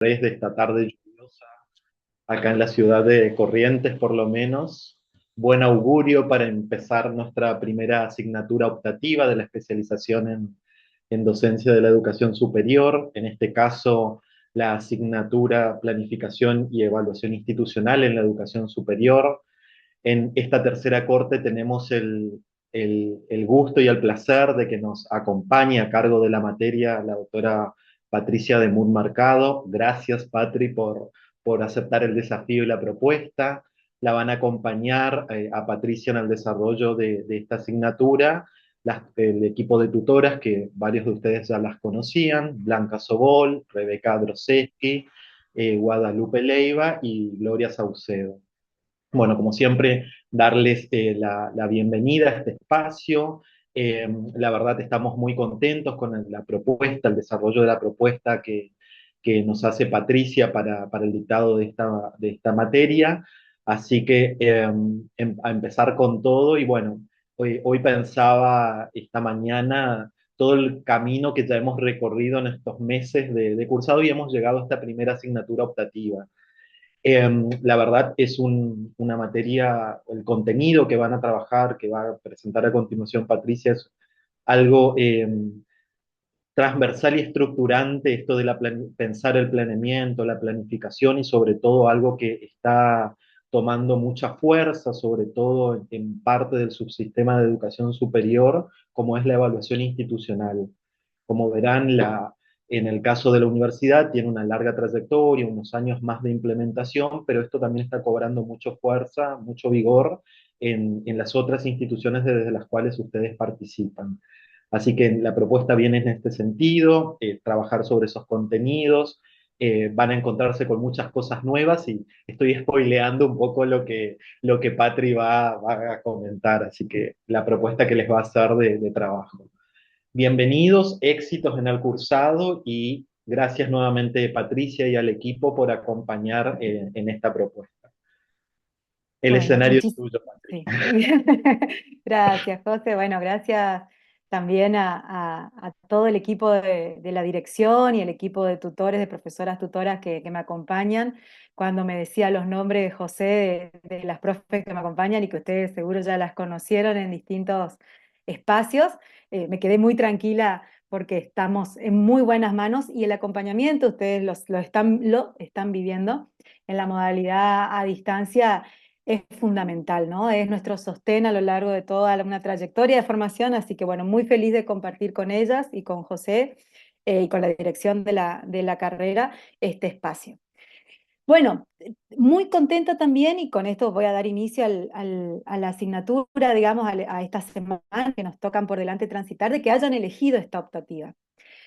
De esta tarde lluviosa acá en la ciudad de Corrientes, por lo menos. Buen augurio para empezar nuestra primera asignatura optativa de la especialización en docencia de la educación superior, en este caso la asignatura Planificación y Evaluación Institucional en la Educación Superior. En esta tercera corte tenemos el gusto y el placer de que nos acompañe a cargo de la materia la doctora Patricia de Moon Marcado. Gracias, Patri, por aceptar el desafío y la propuesta. La van a acompañar a Patricia en el desarrollo de esta asignatura, el equipo de tutoras, que varios de ustedes ya las conocían: Blanca Sobol, Rebeca Droseski, Guadalupe Leiva y Gloria Saucedo. Bueno, como siempre, darles la bienvenida a este espacio. La verdad, estamos muy contentos con la propuesta, el desarrollo de la propuesta que nos hace Patricia para el dictado de esta materia. Así que a empezar con todo. Y bueno, hoy pensaba esta mañana todo el camino que ya hemos recorrido en estos meses de cursado y hemos llegado a esta primera asignatura optativa. La verdad es una materia, el contenido que van a trabajar, que va a presentar a continuación Patricia, es algo transversal y estructurante, esto de pensar el planeamiento, la planificación y sobre todo algo que está tomando mucha fuerza, sobre todo en parte del subsistema de educación superior, como es la evaluación institucional. Como verán, en el caso de la universidad tiene una larga trayectoria, unos años más de implementación, pero esto también está cobrando mucha fuerza, mucho vigor en las otras instituciones desde las cuales ustedes participan. Así que la propuesta viene en este sentido, trabajar sobre esos contenidos. Van a encontrarse con muchas cosas nuevas y estoy spoileando un poco lo que Patri va a comentar, así que la propuesta que les va a hacer de trabajo. Bienvenidos, éxitos en el cursado y gracias nuevamente, Patricia, y al equipo por acompañar en esta propuesta. El Bueno, escenario es tuyo, Patri. sí. Gracias, José. Bueno, gracias también a todo el equipo de la dirección y el equipo de tutores, de profesoras tutoras que me acompañan. Cuando me decía los nombres de José, de las profes que me acompañan y que ustedes seguro ya las conocieron en distintos espacios, me quedé muy tranquila porque estamos en muy buenas manos y el acompañamiento, ustedes lo están viviendo en la modalidad a distancia es fundamental, ¿no? Es nuestro sostén a lo largo de toda una trayectoria de formación, así que bueno, muy feliz de compartir con ellas y con José y con la dirección de la carrera este espacio. Bueno, muy contenta también y con esto voy a dar inicio a la asignatura, digamos, a esta semana que nos tocan por delante transitar, de que hayan elegido esta optativa.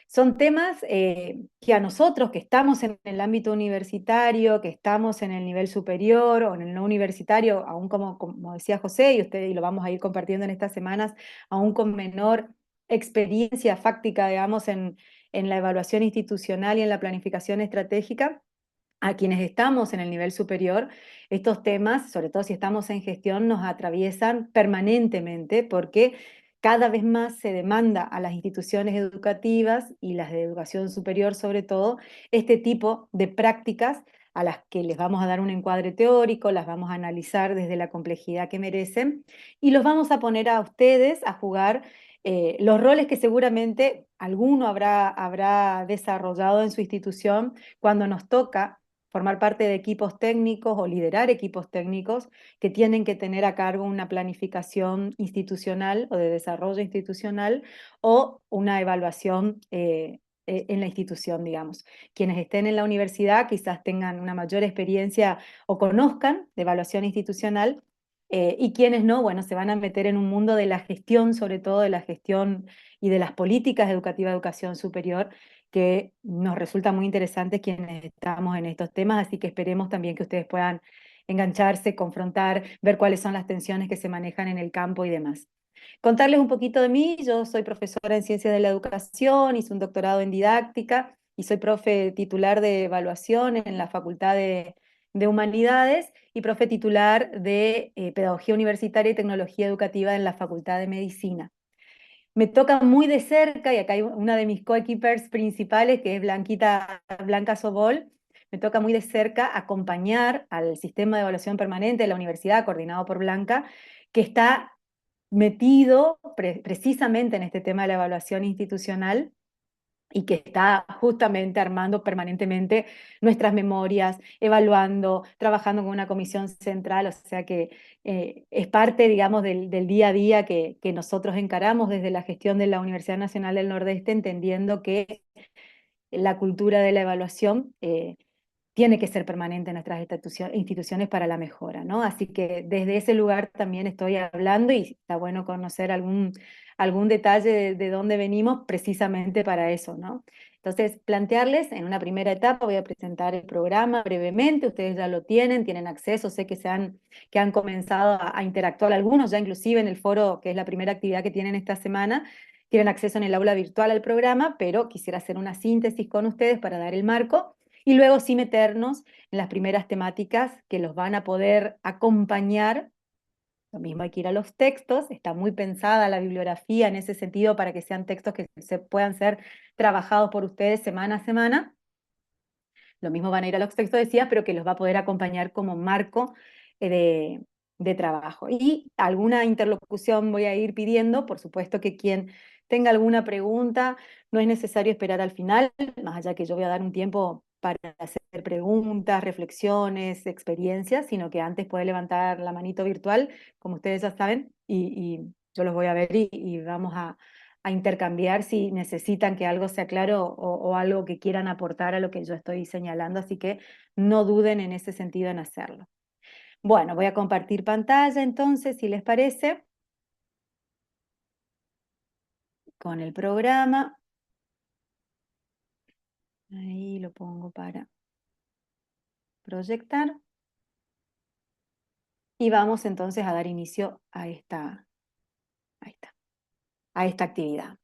Son temas que a nosotros que estamos en el ámbito universitario, que estamos en el nivel superior o en el no universitario, aún como decía José, y usted y lo vamos a ir compartiendo en estas semanas, aún con menor experiencia fáctica, digamos, en la evaluación institucional y en la planificación estratégica, a quienes estamos en el nivel superior, estos temas, sobre todo si estamos en gestión, nos atraviesan permanentemente porque cada vez más se demanda a las instituciones educativas y las de educación superior sobre todo, este tipo de prácticas a las que les vamos a dar un encuadre teórico, las vamos a analizar desde la complejidad que merecen y los vamos a poner a ustedes a jugar los roles que seguramente alguno habrá desarrollado en su institución cuando nos toca formar parte de equipos técnicos o liderar equipos técnicos que tienen que tener a cargo una planificación institucional o de desarrollo institucional o una evaluación en la institución, digamos. Quienes estén en la universidad quizás tengan una mayor experiencia o conozcan de evaluación institucional y quienes no, bueno, se van a meter en un mundo de la gestión, sobre todo de la gestión y de las políticas educativas de educación superior, que nos resulta muy interesante quienes estamos en estos temas, así que esperemos también que ustedes puedan engancharse, confrontar, ver cuáles son las tensiones que se manejan en el campo y demás. Contarles un poquito de mí, yo soy profesora en Ciencias de la Educación, hice un doctorado en didáctica y soy profe titular de evaluación en la Facultad de Humanidades y profe titular de Pedagogía Universitaria y Tecnología Educativa en la Facultad de Medicina. Me toca muy de cerca, y acá hay una de mis coequippers principales, que es Blanca Sobol, me toca muy de cerca acompañar al sistema de evaluación permanente de la universidad, coordinado por Blanca, que está metido precisamente en este tema de la evaluación institucional y que está justamente armando permanentemente nuestras memorias, evaluando, trabajando con una comisión central, o sea que es parte, digamos, del día a día que nosotros encaramos desde la gestión de la Universidad Nacional del Nordeste, entendiendo que la cultura de la evaluación tiene que ser permanente en nuestras instituciones para la mejora, ¿no? Así que desde ese lugar también estoy hablando y está bueno conocer algún detalle de dónde venimos precisamente para eso, ¿no? Entonces, plantearles en una primera etapa, voy a presentar el programa brevemente, ustedes ya lo tienen acceso, sé que han comenzado a interactuar algunos, ya inclusive en el foro, que es la primera actividad que tienen esta semana, tienen acceso en el aula virtual al programa, pero quisiera hacer una síntesis con ustedes para dar el marco y luego sí meternos en las primeras temáticas que los van a poder acompañar. Lo mismo hay que ir a los textos, está muy pensada la bibliografía en ese sentido para que sean textos que puedan ser trabajados por ustedes semana a semana. Lo mismo van a ir a los textos, decías, pero que los va a poder acompañar como marco de trabajo. Y alguna interlocución voy a ir pidiendo, por supuesto que quien tenga alguna pregunta, no es necesario esperar al final, más allá que yo voy a dar un tiempo para hacer preguntas, reflexiones, experiencias, sino que antes puede levantar la manito virtual, como ustedes ya saben, y yo los voy a ver y vamos a intercambiar si necesitan que algo sea claro o algo que quieran aportar a lo que yo estoy señalando, así que no duden en ese sentido en hacerlo. Bueno, voy a compartir pantalla entonces, si les parece, con el programa. Ahí lo pongo para proyectar. Y vamos entonces a dar inicio ahí está, a esta actividad.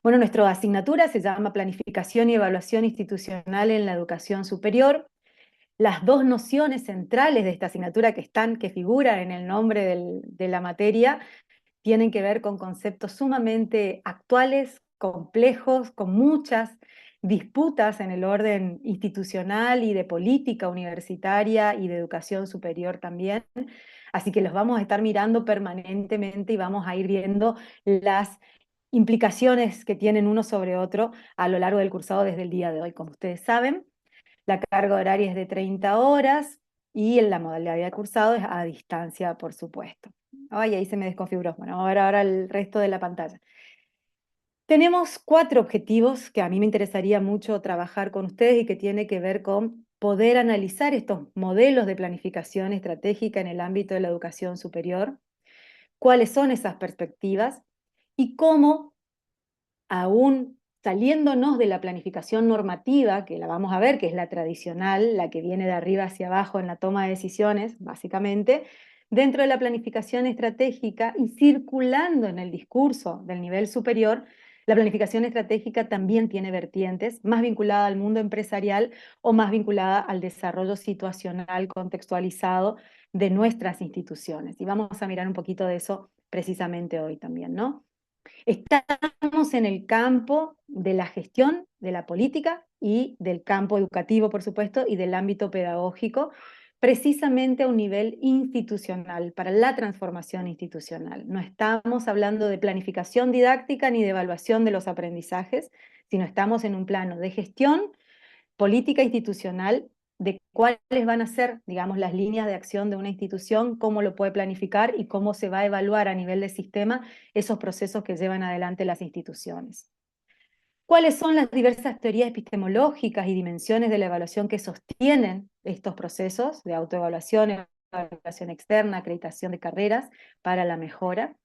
Bueno, nuestra asignatura se llama Planificación y Evaluación Institucional en la Educación Superior. Las dos nociones centrales de esta asignatura que figuran en el nombre de la materia tienen que ver con conceptos sumamente actuales, complejos, con muchas disputas en el orden institucional y de política universitaria y de educación superior también. Así que los vamos a estar mirando permanentemente y vamos a ir viendo las implicaciones que tienen uno sobre otro a lo largo del cursado desde el día de hoy. Como ustedes saben, la carga horaria es de 30 horas y en la modalidad de cursado es a distancia, por supuesto. Ay, ahí se me desconfiguró. Bueno, vamos a ver ahora el resto de la pantalla. Tenemos 4 objetivos que a mí me interesaría mucho trabajar con ustedes y que tiene que ver con poder analizar estos modelos de planificación estratégica en el ámbito de la educación superior, cuáles son esas perspectivas y cómo aún saliéndonos de la planificación normativa, que la vamos a ver, que es la tradicional, la que viene de arriba hacia abajo en la toma de decisiones, básicamente, dentro de la planificación estratégica y circulando en el discurso del nivel superior, la planificación estratégica también tiene vertientes más vinculada al mundo empresarial o más vinculada al desarrollo situacional contextualizado de nuestras instituciones. Y vamos a mirar un poquito de eso precisamente hoy también, ¿no? Estamos en el campo de la gestión, de la política y del campo educativo, por supuesto, y del ámbito pedagógico, precisamente a un nivel institucional, para la transformación institucional. No estamos hablando de planificación didáctica ni de evaluación de los aprendizajes, sino estamos en un plano de gestión política institucional de cuáles van a ser, digamos, las líneas de acción de una institución, cómo lo puede planificar y cómo se va a evaluar a nivel de sistema esos procesos que llevan adelante las instituciones. ¿Cuáles son las diversas teorías epistemológicas y dimensiones de la evaluación que sostienen estos procesos de autoevaluación, evaluación externa, acreditación de carreras para la mejora?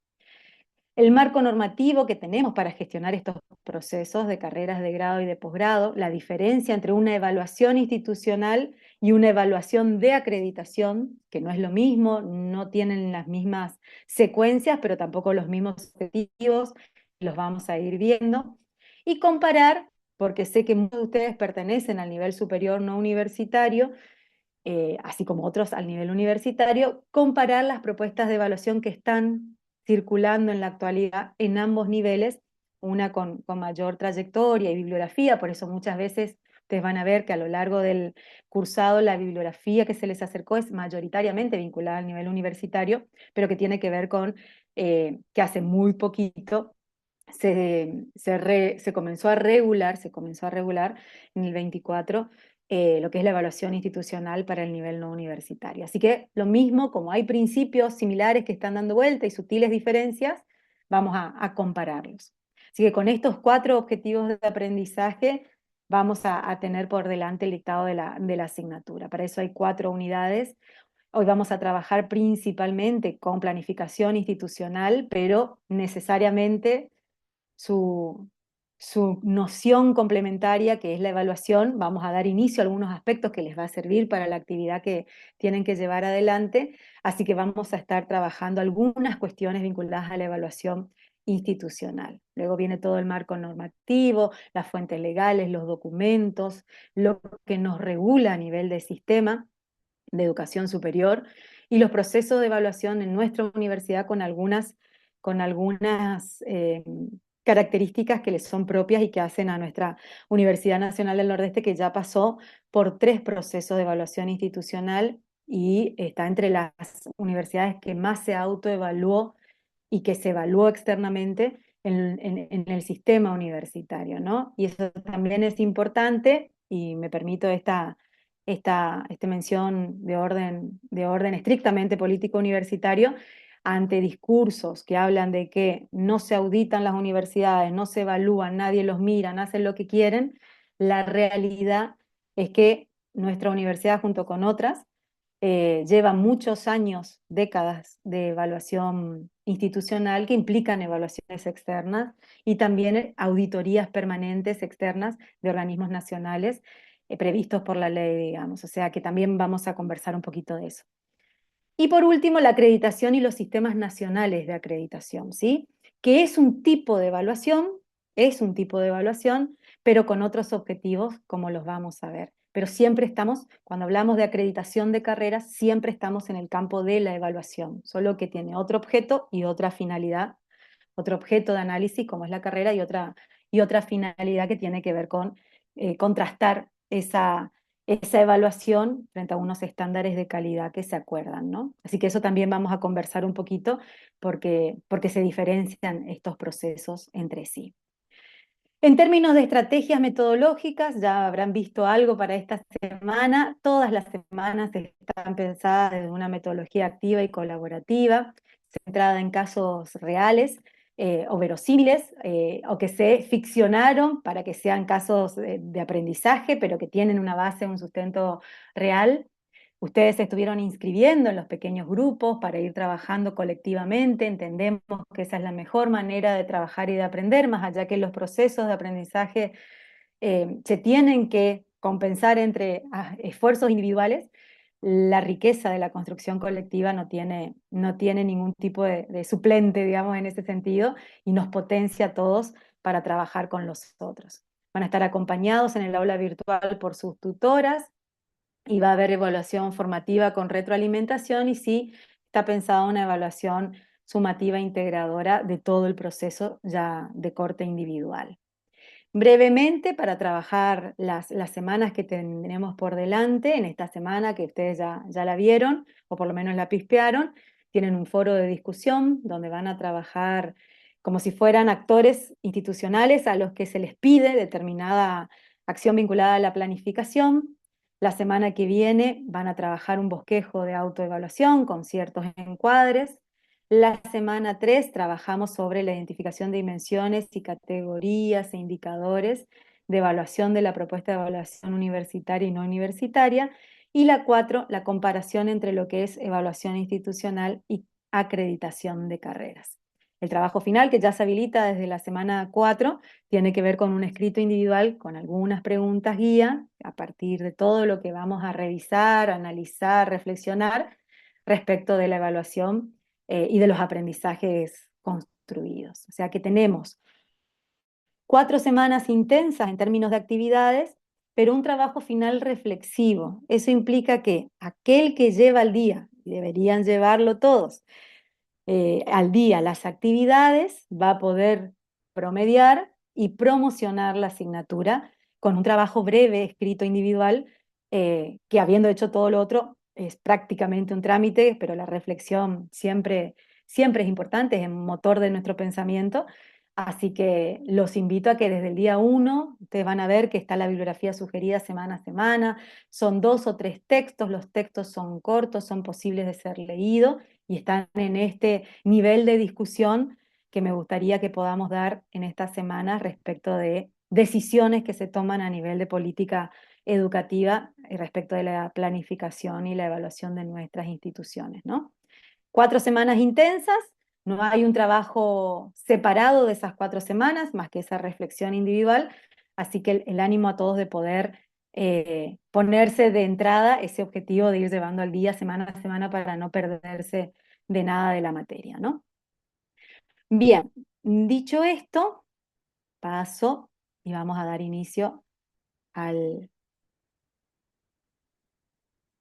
El marco normativo que tenemos para gestionar estos procesos de carreras de grado y de posgrado, la diferencia entre una evaluación institucional y una evaluación de acreditación, que no es lo mismo, no tienen las mismas secuencias, pero tampoco los mismos objetivos, los vamos a ir viendo, y comparar, porque sé que muchos de ustedes pertenecen al nivel superior no universitario, así como otros al nivel universitario, comparar las propuestas de evaluación que están circulando en la actualidad en ambos niveles, una con mayor trayectoria y bibliografía, por eso muchas veces Ustedes van a ver que a lo largo del cursado la bibliografía que se les acercó es mayoritariamente vinculada al nivel universitario, pero que tiene que ver con que hace muy poquito se comenzó a regular, en el 24 lo que es la evaluación institucional para el nivel no universitario. Así que lo mismo, como hay principios similares que están dando vuelta y sutiles diferencias, vamos a compararlos. Así que con estos 4 objetivos de aprendizaje vamos a tener por delante el dictado de la asignatura. Para eso hay 4 unidades. Hoy vamos a trabajar principalmente con planificación institucional, pero necesariamente su, su noción complementaria, que es la evaluación. Vamos a dar inicio a algunos aspectos que les va a servir para la actividad que tienen que llevar adelante, así que vamos a estar trabajando algunas cuestiones vinculadas a la evaluación institucional. Luego viene todo el marco normativo, las fuentes legales, los documentos, lo que nos regula a nivel de sistema de educación superior y los procesos de evaluación en nuestra universidad con algunas características que les son propias y que hacen a nuestra Universidad Nacional del Nordeste, que ya pasó por 3 procesos de evaluación institucional y está entre las universidades que más se autoevaluó y que se evaluó externamente en el sistema universitario, ¿no? Y eso también es importante, y me permito esta mención de orden estrictamente político universitario, ante discursos que hablan de que no se auditan las universidades, no se evalúan, nadie los mira, hacen lo que quieren. La realidad es que nuestra universidad, junto con otras, lleva muchos años, décadas de evaluación institucional que implican evaluaciones externas y también auditorías permanentes externas de organismos nacionales previstos por la ley, digamos. O sea que también vamos a conversar un poquito de eso. Y por último, la acreditación y los sistemas nacionales de acreditación, ¿sí? Que es un tipo de evaluación, pero con otros objetivos, como los vamos a ver. Pero siempre estamos, cuando hablamos de acreditación de carreras, siempre estamos en el campo de la evaluación, solo que tiene otro objeto y otra finalidad, otro objeto de análisis, como es la carrera, y otra finalidad que tiene que ver con contrastar esa evaluación frente a unos estándares de calidad que se acuerdan, ¿no? Así que eso también vamos a conversar un poquito porque se diferencian estos procesos entre sí. En términos de estrategias metodológicas, ya habrán visto algo para esta semana. Todas las semanas están pensadas desde una metodología activa y colaborativa, centrada en casos reales o verosímiles, o que se ficcionaron para que sean casos de aprendizaje, pero que tienen una base, un sustento real. Ustedes se estuvieron inscribiendo en los pequeños grupos para ir trabajando colectivamente. Entendemos que esa es la mejor manera de trabajar y de aprender, más allá que los procesos de aprendizaje se tienen que compensar entre esfuerzos individuales. La riqueza de la construcción colectiva no tiene ningún tipo de suplente, digamos, en ese sentido, y nos potencia a todos para trabajar con los otros. Van a estar acompañados en el aula virtual por sus tutoras, y va a haber evaluación formativa con retroalimentación, y sí está pensada una evaluación sumativa integradora de todo el proceso ya de corte individual. Brevemente, para trabajar las semanas que tendremos por delante, en esta semana que ustedes ya la vieron, o por lo menos la pispearon, tienen un foro de discusión donde van a trabajar como si fueran actores institucionales a los que se les pide determinada acción vinculada a la planificación. La semana que viene van a trabajar un bosquejo de autoevaluación con ciertos encuadres. La semana 3 trabajamos sobre la identificación de dimensiones y categorías e indicadores de evaluación de la propuesta de evaluación universitaria y no universitaria. Y la 4, la comparación entre lo que es evaluación institucional y acreditación de carreras. El trabajo final, que ya se habilita desde la semana 4, tiene que ver con un escrito individual con algunas preguntas guía a partir de todo lo que vamos a revisar, analizar, reflexionar respecto de la evaluación y de los aprendizajes construidos. O sea que tenemos 4 semanas intensas en términos de actividades, pero un trabajo final reflexivo. Eso implica que aquel que lleva al día, y deberían llevarlo todos, al día las actividades, va a poder promediar y promocionar la asignatura con un trabajo breve, escrito individual, que habiendo hecho todo lo otro, es prácticamente un trámite, pero la reflexión siempre es importante, es el motor de nuestro pensamiento. Así que los invito a que desde el día uno, ustedes van a ver que está la bibliografía sugerida semana a semana, son 2 o 3 textos, los textos son cortos, son posibles de ser leídos y están en este nivel de discusión que me gustaría que podamos dar en esta semana respecto de decisiones que se toman a nivel de política educativa respecto de la planificación y la evaluación de nuestras instituciones, ¿no? 4 semanas intensas, no hay un trabajo separado de esas 4 semanas, más que esa reflexión individual, así que el ánimo a todos de poder ponerse de entrada ese objetivo de ir llevando al día, semana a semana, para no perderse de nada de la materia, ¿no? Bien, dicho esto, paso y vamos a dar inicio al,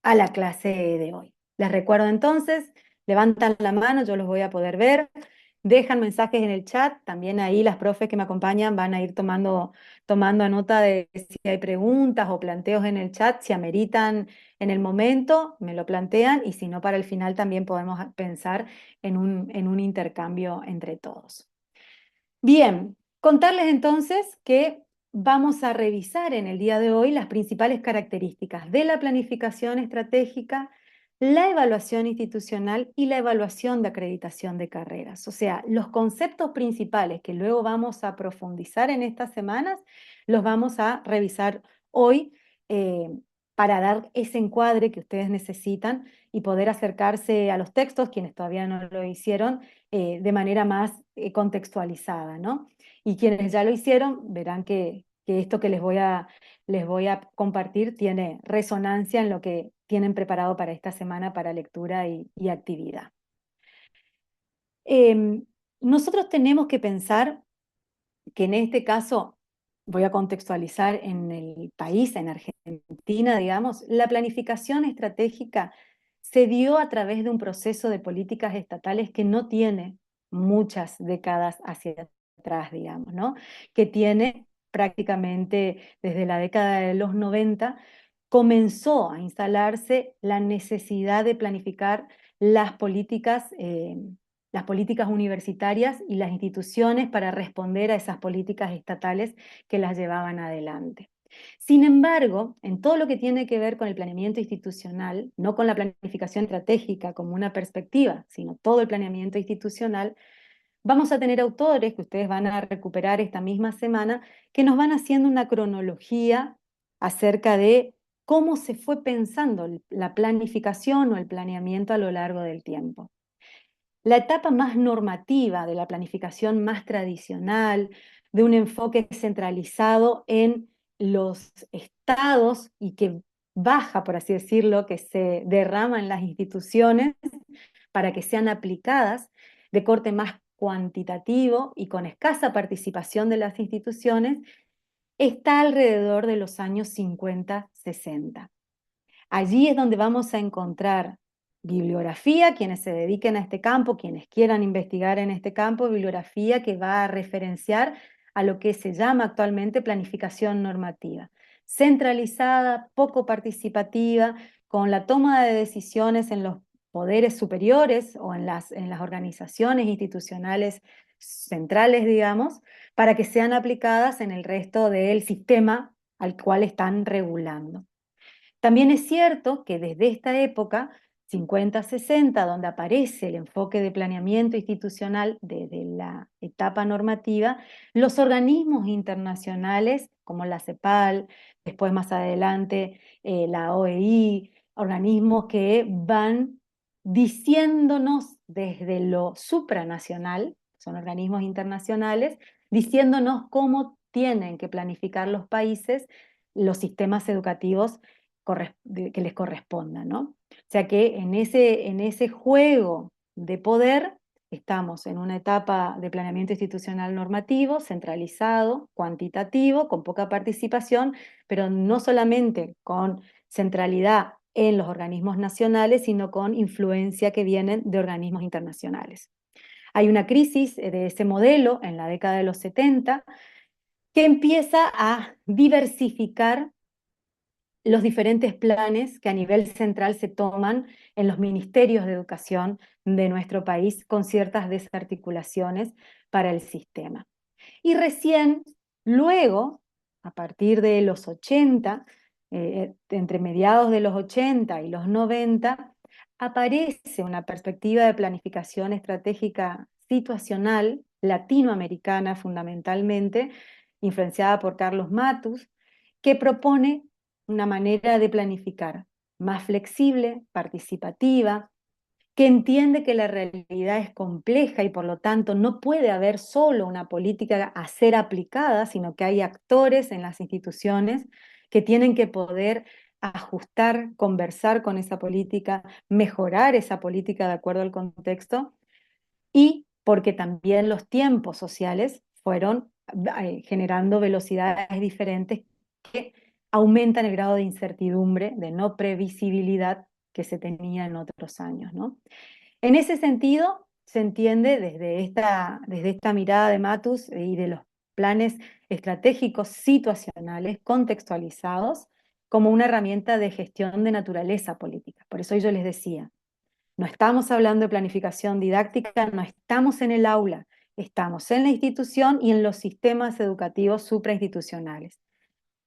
a la clase de hoy. Les recuerdo entonces, levantan la mano, yo los voy a poder ver, dejan mensajes en el chat, también ahí las profes que me acompañan van a ir tomando nota de si hay preguntas o planteos en el chat, si ameritan en el momento, me lo plantean, y si no, para el final también podemos pensar en un intercambio entre todos. Bien, contarles entonces que vamos a revisar en el día de hoy las principales características de la planificación estratégica, la evaluación institucional y la evaluación de acreditación de carreras. O sea, los conceptos principales que luego vamos a profundizar en estas semanas, los vamos a revisar hoy, eh, para dar ese encuadre que ustedes necesitan y poder acercarse a los textos, quienes todavía no lo hicieron, de manera más contextualizada, ¿no? Y quienes ya lo hicieron verán que esto que les voy a compartir tiene resonancia en lo que tienen preparado para esta semana para lectura y actividad. Nosotros tenemos que pensar que en este caso, voy a contextualizar en el país, en Argentina, digamos, la planificación estratégica se dio a través de un proceso de políticas estatales que no tiene muchas décadas hacia atrás, digamos, ¿no? Que tiene prácticamente desde la década de los 90, comenzó a instalarse la necesidad de planificar las políticas, las políticas universitarias y las instituciones para responder a esas políticas estatales que las llevaban adelante. Sin embargo, en todo lo que tiene que ver con el planeamiento institucional, no con la planificación estratégica como una perspectiva, sino todo el planeamiento institucional, vamos a tener autores que ustedes van a recuperar esta misma semana, que nos van haciendo una cronología acerca de cómo se fue pensando la planificación o el planeamiento a lo largo del tiempo. La etapa más normativa de la planificación más tradicional, de un enfoque centralizado en los estados y que baja, por así decirlo, que se derrama en las instituciones para que sean aplicadas, de corte más cuantitativo y con escasa participación de las instituciones, está alrededor de los años 50-60. Allí es donde vamos a encontrar bibliografía, quienes se dediquen a este campo, quienes quieran investigar en este campo, bibliografía que va a referenciar a lo que se llama actualmente planificación normativa, centralizada, poco participativa, con la toma de decisiones en los poderes superiores o en las organizaciones institucionales centrales, digamos, para que sean aplicadas en el resto del sistema al cual están regulando. También es cierto que desde esta época, 50-60, donde aparece el enfoque de planeamiento institucional desde la etapa normativa, los organismos internacionales como la CEPAL, después más adelante la OEI, organismos que van diciéndonos desde lo supranacional, son organismos internacionales, diciéndonos cómo tienen que planificar los países los sistemas educativos que les corresponda, ¿no? O sea que en ese juego de poder estamos en una etapa de planeamiento institucional normativo, centralizado, cuantitativo, con poca participación, pero no solamente con centralidad en los organismos nacionales, sino con influencia que vienen de organismos internacionales. Hay una crisis de ese modelo en la década de los 70, que empieza a diversificar los diferentes planes que a nivel central se toman en los ministerios de educación de nuestro país con ciertas desarticulaciones para el sistema. Y recién, luego, a partir de los 80, entre mediados de los 80 y los 90, aparece una perspectiva de planificación estratégica situacional latinoamericana fundamentalmente, influenciada por Carlos Matus, que propone una manera de planificar más flexible, participativa, que entiende que la realidad es compleja y por lo tanto no puede haber solo una política a ser aplicada, sino que hay actores en las instituciones que tienen que poder ajustar, conversar con esa política, mejorar esa política de acuerdo al contexto y porque también los tiempos sociales fueron generando velocidades diferentes que aumentan el grado de incertidumbre, de no previsibilidad que se tenía en otros años, ¿no? En ese sentido, se entiende desde esta mirada de Matus y de los planes estratégicos situacionales contextualizados como una herramienta de gestión de naturaleza política. Por eso yo les decía, no estamos hablando de planificación didáctica, no estamos en el aula, estamos en la institución y en los sistemas educativos suprainstitucionales.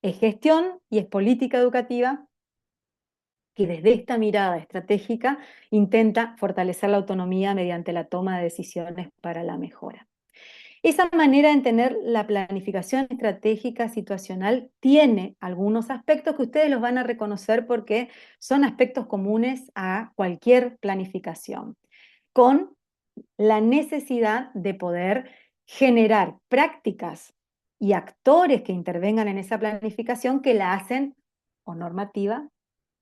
Es gestión y es política educativa que desde esta mirada estratégica intenta fortalecer la autonomía mediante la toma de decisiones para la mejora. Esa manera de entender la planificación estratégica situacional tiene algunos aspectos que ustedes los van a reconocer porque son aspectos comunes a cualquier planificación, con la necesidad de poder generar prácticas y actores que intervengan en esa planificación que la hacen o normativa,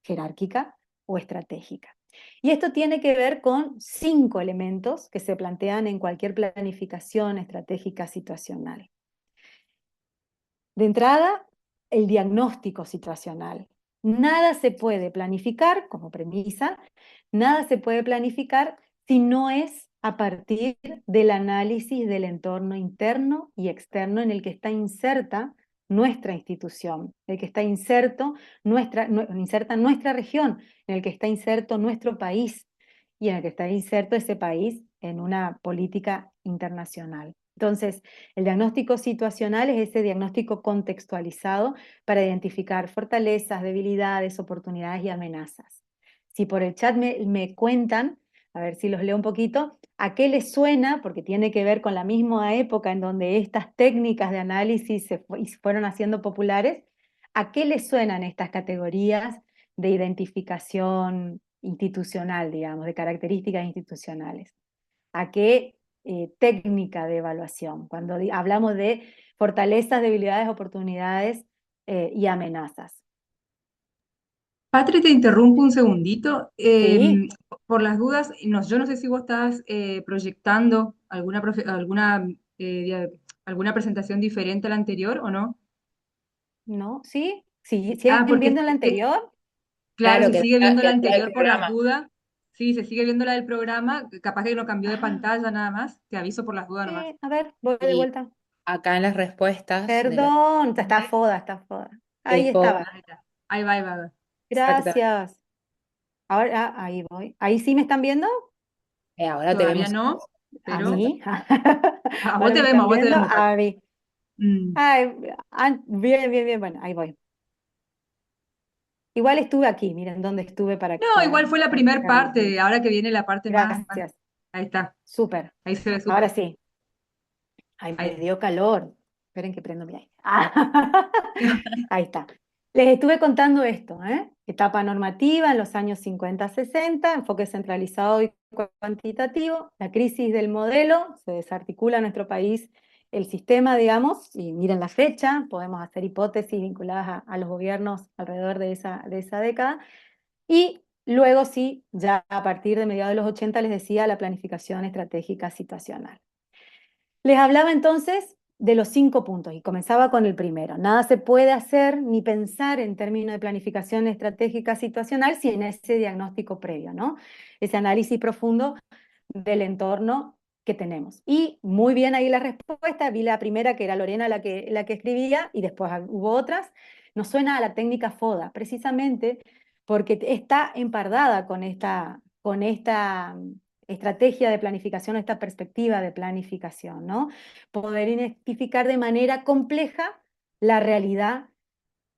jerárquica o estratégica. Y esto tiene que ver con 5 elementos que se plantean en cualquier planificación estratégica situacional. De entrada, el diagnóstico situacional. Nada se puede planificar como premisa, nada se puede planificar si no es a partir del análisis del entorno interno y externo en el que está inserta nuestra institución, en el que está inserta nuestra región, en el que está inserto nuestro país y en el que está inserto ese país en una política internacional. Entonces, el diagnóstico situacional es ese diagnóstico contextualizado para identificar fortalezas, debilidades, oportunidades y amenazas. Si por el chat me cuentan, a ver si los leo un poquito, ¿a qué les suena? Porque tiene que ver con la misma época en donde estas técnicas de análisis se fueron haciendo populares. ¿A qué les suenan estas categorías de identificación institucional, digamos, de características institucionales? ¿A qué técnica de evaluación? Cuando hablamos de fortalezas, debilidades, oportunidades y amenazas. Patri, te interrumpo un segundito. Sí, Por las dudas, no, yo no sé si vos estás proyectando alguna presentación diferente a la anterior o no. ¿no? ¿Sí? ¿Sí? Ah, ¿Siguen porque viendo la anterior? claro, Claro se que sigue viendo la la del anterior por las programa. dudas. Sí, se sigue viendo la del programa. Capaz que no cambió de Ah, pantalla nada más. Te aviso por las dudas nomás. a ver, voy de Y vuelta. acá en las respuestas de los Perdón, está foda, está foda. Ahí EPO, estaba. Ahí está. Ahí va, ahí va. exacto. Gracias. Ahora, ahí voy. ¿Ahí sí me están viendo? Ahora te Todavía vemos. no, A pero Exacto. mí. a vos Ahora te me vemos, están a vos te viendo. vemos, Patri. A mí. Mm. Ay, bien, bien, bien. Bueno, ahí voy. Igual estuve aquí, miren dónde estuve No, igual fue la para primer explicarles. parte. Ahora que viene la parte más. Gracias. Ahí está. Súper. Ahí se ve Ahora súper. sí. Ay, me Ahí. dio calor. Esperen que prendo mi aire. Ahí está. Les estuve contando esto, ¿eh? Etapa normativa en los años 50-60, enfoque centralizado y cuantitativo, la crisis del modelo, se desarticula en nuestro país el sistema, digamos, y miren la fecha, podemos hacer hipótesis vinculadas a los gobiernos alrededor de esa década, y luego sí, ya a partir de mediados de los 80 les decía la planificación estratégica situacional. Les hablaba entonces de los 5 puntos y comenzaba con el primero. Nada se puede hacer ni pensar en términos de planificación estratégica situacional sin ese diagnóstico previo, ¿no? Ese análisis profundo del entorno que tenemos. Y muy bien ahí la respuesta, vi la primera que era Lorena la que escribía y después hubo otras. Nos suena a la técnica FODA, precisamente porque está empardada con esta estrategia de planificación, esta perspectiva de planificación, ¿no? Poder identificar de manera compleja la realidad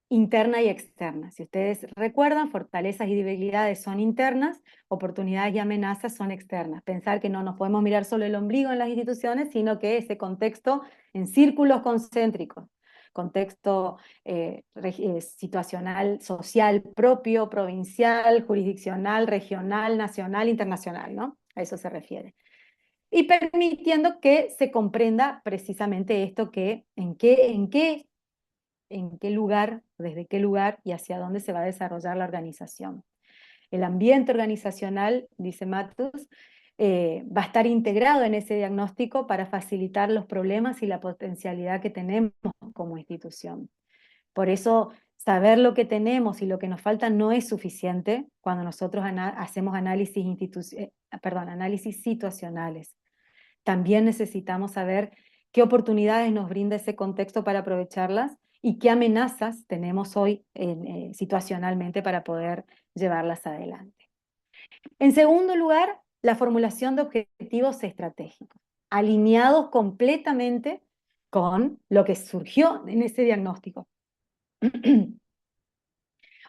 interna y externa. Si ustedes recuerdan, fortalezas y debilidades son internas, oportunidades y amenazas son externas. Pensar que no nos podemos mirar solo el ombligo en las instituciones, sino que ese contexto en círculos concéntricos, contexto situacional, social propio, provincial, jurisdiccional, regional, nacional, internacional, ¿no? A eso se refiere. Y permitiendo que se comprenda precisamente esto que en qué lugar, desde qué lugar y hacia dónde se va a desarrollar la organización. El ambiente organizacional, dice Matus, va a estar integrado en ese diagnóstico para facilitar los problemas y la potencialidad que tenemos como institución. Por eso, saber lo que tenemos y lo que nos falta no es suficiente cuando nosotros hacemos análisis situacionales. También necesitamos saber qué oportunidades nos brinda ese contexto para aprovecharlas y qué amenazas tenemos hoy situacionalmente para poder llevarlas adelante. En segundo lugar, la formulación de objetivos estratégicos, alineados completamente con lo que surgió en ese diagnóstico.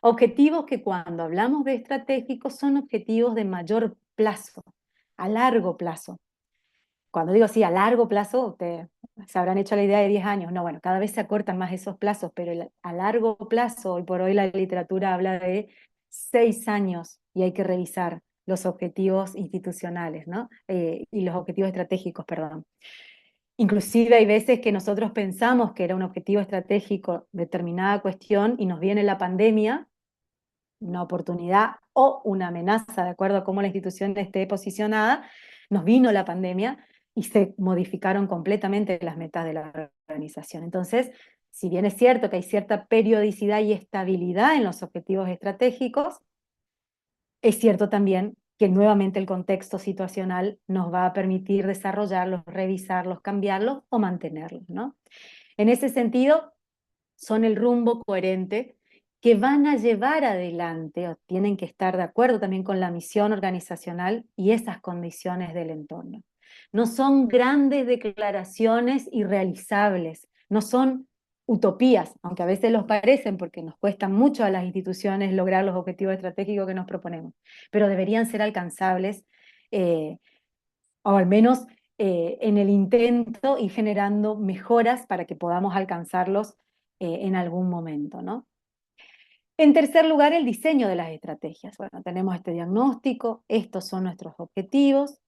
Objetivos que cuando hablamos de estratégicos son objetivos de mayor plazo, a largo plazo. Cuando digo así, a largo plazo, ustedes se habrán hecho la idea de 10 años. No, bueno, cada vez se acortan más esos plazos, pero a largo plazo, hoy por hoy la literatura habla de 6 años y hay que revisar los objetivos institucionales, ¿no? Y los objetivos estratégicos, perdón. Inclusive hay veces que nosotros pensamos que era un objetivo estratégico determinada cuestión y nos viene la pandemia, una oportunidad o una amenaza, de acuerdo a cómo la institución esté posicionada, nos vino la pandemia y se modificaron completamente las metas de la organización. Entonces, si bien es cierto que hay cierta periodicidad y estabilidad en los objetivos estratégicos, es cierto también que nuevamente el contexto situacional nos va a permitir desarrollarlos, revisarlos, cambiarlos o mantenerlos, ¿no? En ese sentido, son el rumbo coherente que van a llevar adelante o tienen que estar de acuerdo también con la misión organizacional y esas condiciones del entorno. No son grandes declaraciones irrealizables, no son utopías, aunque a veces los parecen porque nos cuesta mucho a las instituciones lograr los objetivos estratégicos que nos proponemos, pero deberían ser alcanzables o al menos en el intento y generando mejoras para que podamos alcanzarlos en algún momento, ¿no? En tercer lugar, el diseño de las estrategias. Bueno, tenemos este diagnóstico, estos son nuestros objetivos,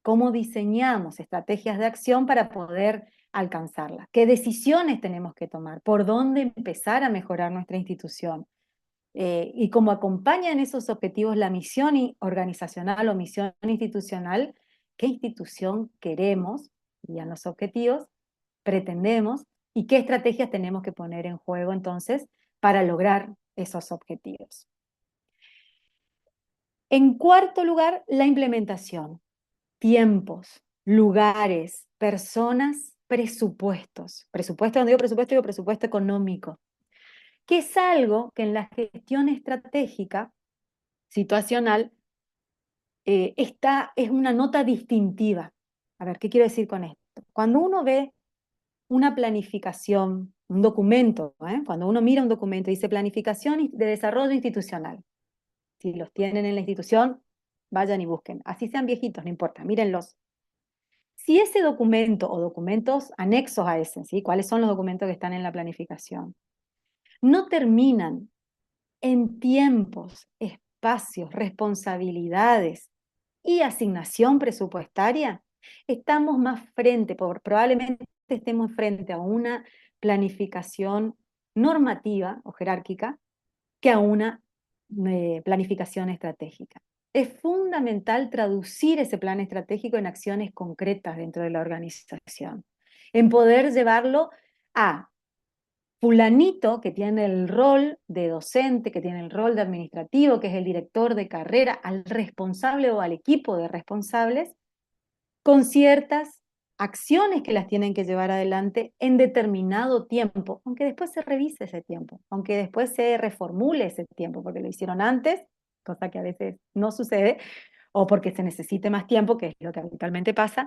cómo diseñamos estrategias de acción para poder alcanzarlas, qué decisiones tenemos que tomar, por dónde empezar a mejorar nuestra institución. Y cómo acompaña en esos objetivos la misión organizacional o misión institucional, qué institución queremos, y en los objetivos, pretendemos, y qué estrategias tenemos que poner en juego entonces para lograr esos objetivos. En cuarto lugar, la implementación. Tiempos, lugares, personas, presupuestos. Presupuesto, cuando digo presupuesto económico, que es algo que en la gestión estratégica situacional es una nota distintiva. A ver, ¿qué quiero decir con esto? Cuando uno ve una planificación, un documento, cuando uno mira un documento y dice planificación de desarrollo institucional, si los tienen en la institución, vayan y busquen, así sean viejitos, no importa, mírenlos. Si ese documento o documentos anexos a ese, ¿sí? ¿Cuáles son los documentos que están en la planificación? No terminan en tiempos, espacios, responsabilidades y asignación presupuestaria, estamos más probablemente estemos frente a una planificación normativa o jerárquica que a una planificación estratégica. Es fundamental traducir ese plan estratégico en acciones concretas dentro de la organización, en poder llevarlo a fulanito que tiene el rol de docente, que tiene el rol de administrativo, que es el director de carrera, al responsable o al equipo de responsables, con ciertas acciones que las tienen que llevar adelante en determinado tiempo, aunque después se revise ese tiempo, aunque después se reformule ese tiempo, porque lo hicieron antes, cosa que a veces no sucede, o porque se necesite más tiempo, que es lo que habitualmente pasa,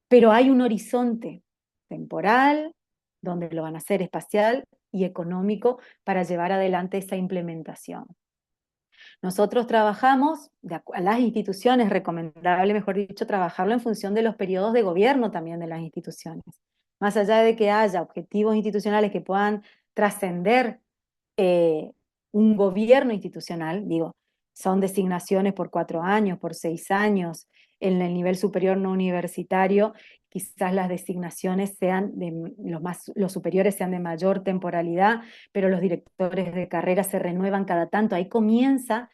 pero hay un horizonte temporal, donde lo van a hacer espacial y económico para llevar adelante esa implementación. Nosotros trabajamos, a las instituciones, recomendable, mejor dicho, trabajarlo en función de los periodos de gobierno también de las instituciones. Más allá de que haya objetivos institucionales que puedan trascender eh, un gobierno institucional, digo, son designaciones por 4 años, por 6 años, en el nivel superior no universitario, quizás las designaciones sean los superiores sean de mayor temporalidad, pero los directores de carrera se renuevan cada tanto. Ahí comienza,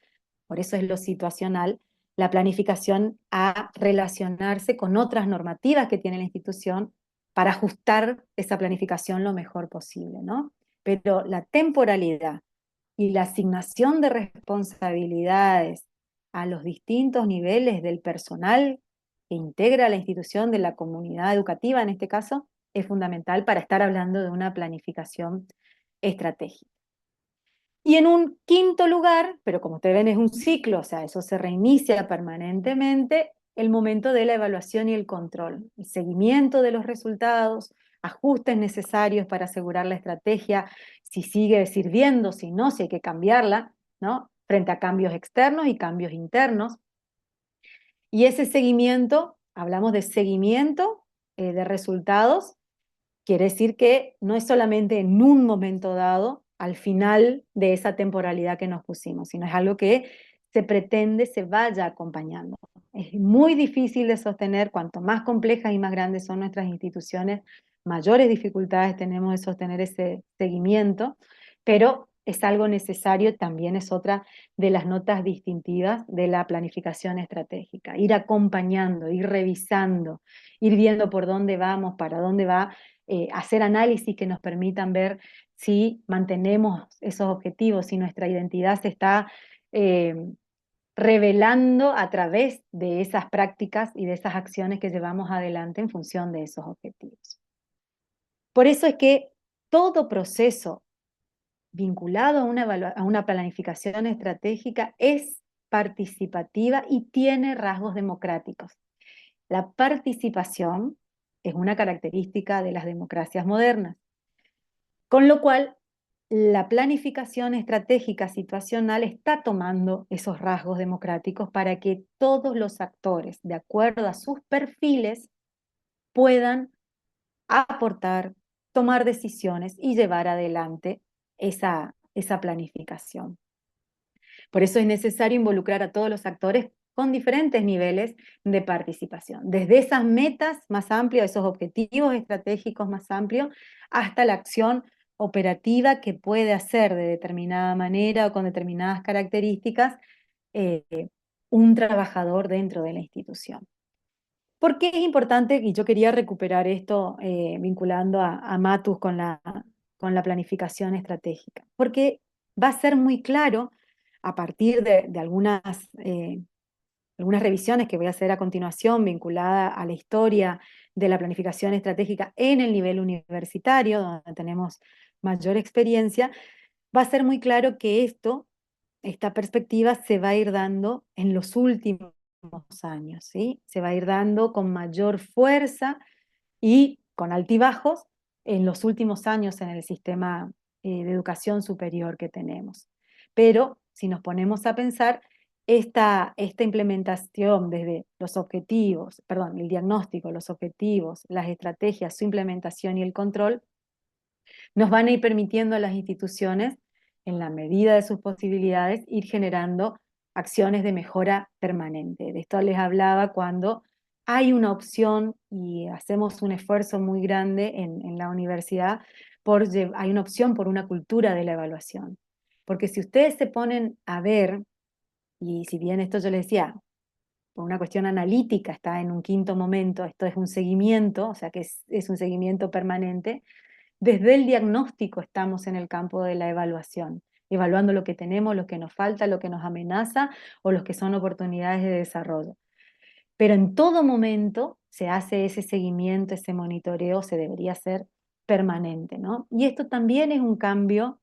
por eso es lo situacional, la planificación a relacionarse con otras normativas que tiene la institución para ajustar esa planificación lo mejor posible, ¿no? Pero la temporalidad y la asignación de responsabilidades a los distintos niveles del personal que integra la institución, de la comunidad educativa en este caso, es fundamental para estar hablando de una planificación estratégica. Y en un quinto lugar, pero como ustedes ven es un ciclo, o sea, eso se reinicia permanentemente, el momento de la evaluación y el control, el seguimiento de los resultados, ajustes necesarios para asegurar la estrategia, si sigue sirviendo, si no, si hay que cambiarla, ¿no? Frente a cambios externos y cambios internos. Y ese seguimiento, hablamos de seguimiento de resultados, quiere decir que no es solamente en un momento dado, al final de esa temporalidad que nos pusimos, sino es algo que se pretende se vaya acompañando. Es muy difícil de sostener, cuanto más complejas y más grandes son nuestras instituciones, mayores dificultades tenemos de sostener ese seguimiento, pero es algo necesario, también es otra de las notas distintivas de la planificación estratégica, ir acompañando, ir revisando, ir viendo por dónde vamos, para dónde va, hacer análisis que nos permitan ver si mantenemos esos objetivos, si nuestra identidad se está revelando a través de esas prácticas y de esas acciones que llevamos adelante en función de esos objetivos. Por eso es que todo proceso vinculado a una planificación estratégica es participativa y tiene rasgos democráticos. La participación es una característica de las democracias modernas, con lo cual la planificación estratégica situacional está tomando esos rasgos democráticos para que todos los actores, de acuerdo a sus perfiles, puedan aportar, tomar decisiones y llevar adelante esa planificación. Por eso es necesario involucrar a todos los actores con diferentes niveles de participación, desde esas metas más amplias, esos objetivos estratégicos más amplios, hasta la acción operativa que puede hacer de determinada manera o con determinadas características eh, un trabajador dentro de la institución. ¿Por qué es importante? Y yo quería recuperar esto vinculando a Matus con la planificación estratégica, porque va a ser muy claro a partir de algunas revisiones que voy a hacer a continuación vinculada a la historia de la planificación estratégica en el nivel universitario, donde tenemos mayor experiencia, va a ser muy claro que esta perspectiva se va a ir dando en los últimos años, ¿sí? Se va a ir dando con mayor fuerza y con altibajos en los últimos años en el sistema de educación superior que tenemos. Pero si nos ponemos a pensar, esta implementación desde los objetivos, perdón, el diagnóstico, los objetivos, las estrategias, su implementación y el control, nos van a ir permitiendo a las instituciones, en la medida de sus posibilidades, ir generando acciones de mejora permanente. De esto les hablaba cuando hay una opción y hacemos un esfuerzo muy grande en la universidad, hay una opción por una cultura de la evaluación. Porque si ustedes se ponen a ver, y si bien esto yo les decía, por una cuestión analítica está en un quinto momento, esto es un seguimiento, o sea que es un seguimiento permanente, desde el diagnóstico estamos en el campo de la evaluación, evaluando lo que tenemos, lo que nos falta, lo que nos amenaza o los que son oportunidades de desarrollo. Pero en todo momento se hace ese seguimiento, ese monitoreo, se debería hacer permanente, ¿no? Y esto también es un cambio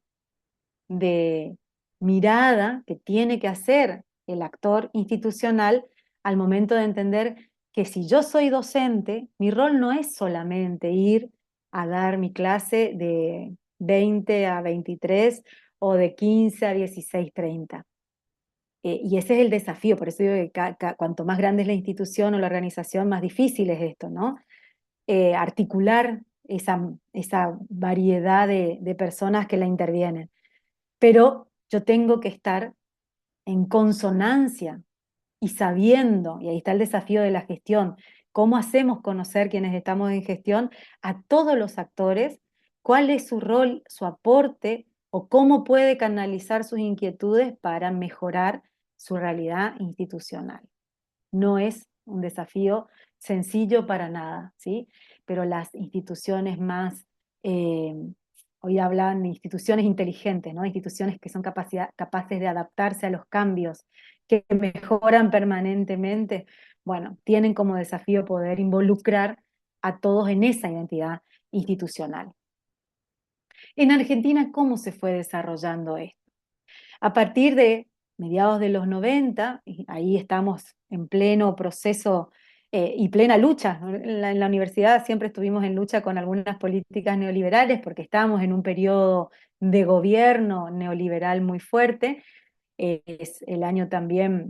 de mirada que tiene que hacer el actor institucional al momento de entender que si yo soy docente, mi rol no es solamente ir a dar mi clase de 20 a 23 o de 15 a 16:30. Y ese es el desafío, por eso digo que cuanto más grande es la institución o la organización, más difícil es esto, ¿no? Articular esa variedad de personas que la intervienen. Pero yo tengo que estar en consonancia y sabiendo, y ahí está el desafío de la gestión, cómo hacemos conocer quienes estamos en gestión a todos los actores, cuál es su rol, su aporte o cómo puede canalizar sus inquietudes para mejorar su realidad institucional. No es un desafío sencillo para nada, ¿sí? Pero las instituciones más, eh, hoy hablan de instituciones inteligentes, ¿no? Instituciones que son capaces de adaptarse a los cambios, que mejoran permanentemente, bueno, tienen como desafío poder involucrar a todos en esa identidad institucional. En Argentina, ¿cómo se fue desarrollando esto? A partir de mediados de los 90, y ahí estamos en pleno proceso y plena lucha. En la universidad siempre estuvimos en lucha con algunas políticas neoliberales porque estábamos en un periodo de gobierno neoliberal muy fuerte. Es el año también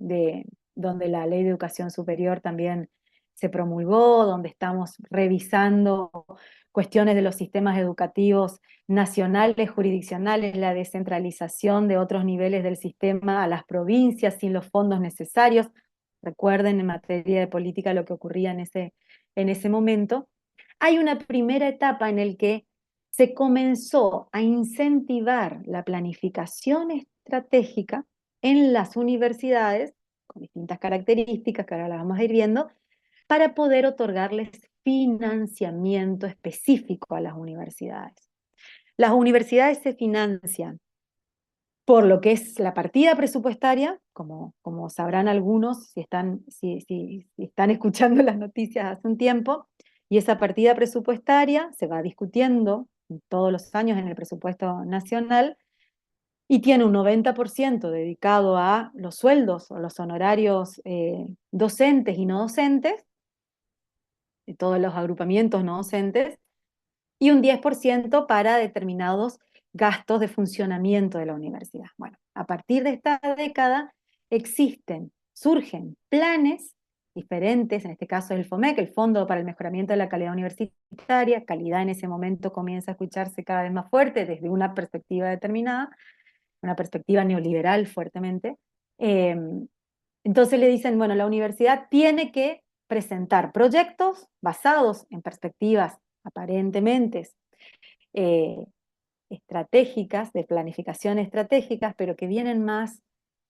donde la Ley de Educación Superior también se promulgó, donde estamos revisando cuestiones de los sistemas educativos nacionales, jurisdiccionales, la descentralización de otros niveles del sistema a las provincias sin los fondos necesarios. Recuerden en materia de política lo que ocurría en ese momento. Hay una primera etapa en la que se comenzó a incentivar la planificación estratégica en las universidades, con distintas características que ahora las vamos a ir viendo, para poder otorgarles financiamiento específico a las universidades. Las universidades se financian por lo que es la partida presupuestaria, como sabrán algunos si están escuchando las noticias hace un tiempo, y esa partida presupuestaria se va discutiendo todos los años en el presupuesto nacional y tiene un 90% dedicado a los sueldos o los honorarios docentes y no docentes, de todos los agrupamientos no docentes, y un 10% para determinados gastos de funcionamiento de la universidad. Bueno, a partir de esta década surgen planes diferentes, en este caso el FOMEC, el Fondo para el Mejoramiento de la Calidad Universitaria. Calidad en ese momento comienza a escucharse cada vez más fuerte desde una perspectiva determinada, una perspectiva neoliberal fuertemente. Entonces le dicen, bueno, la universidad tiene que presentar proyectos basados en perspectivas aparentemente eh, estratégicas, de planificación estratégicas, pero que vienen más,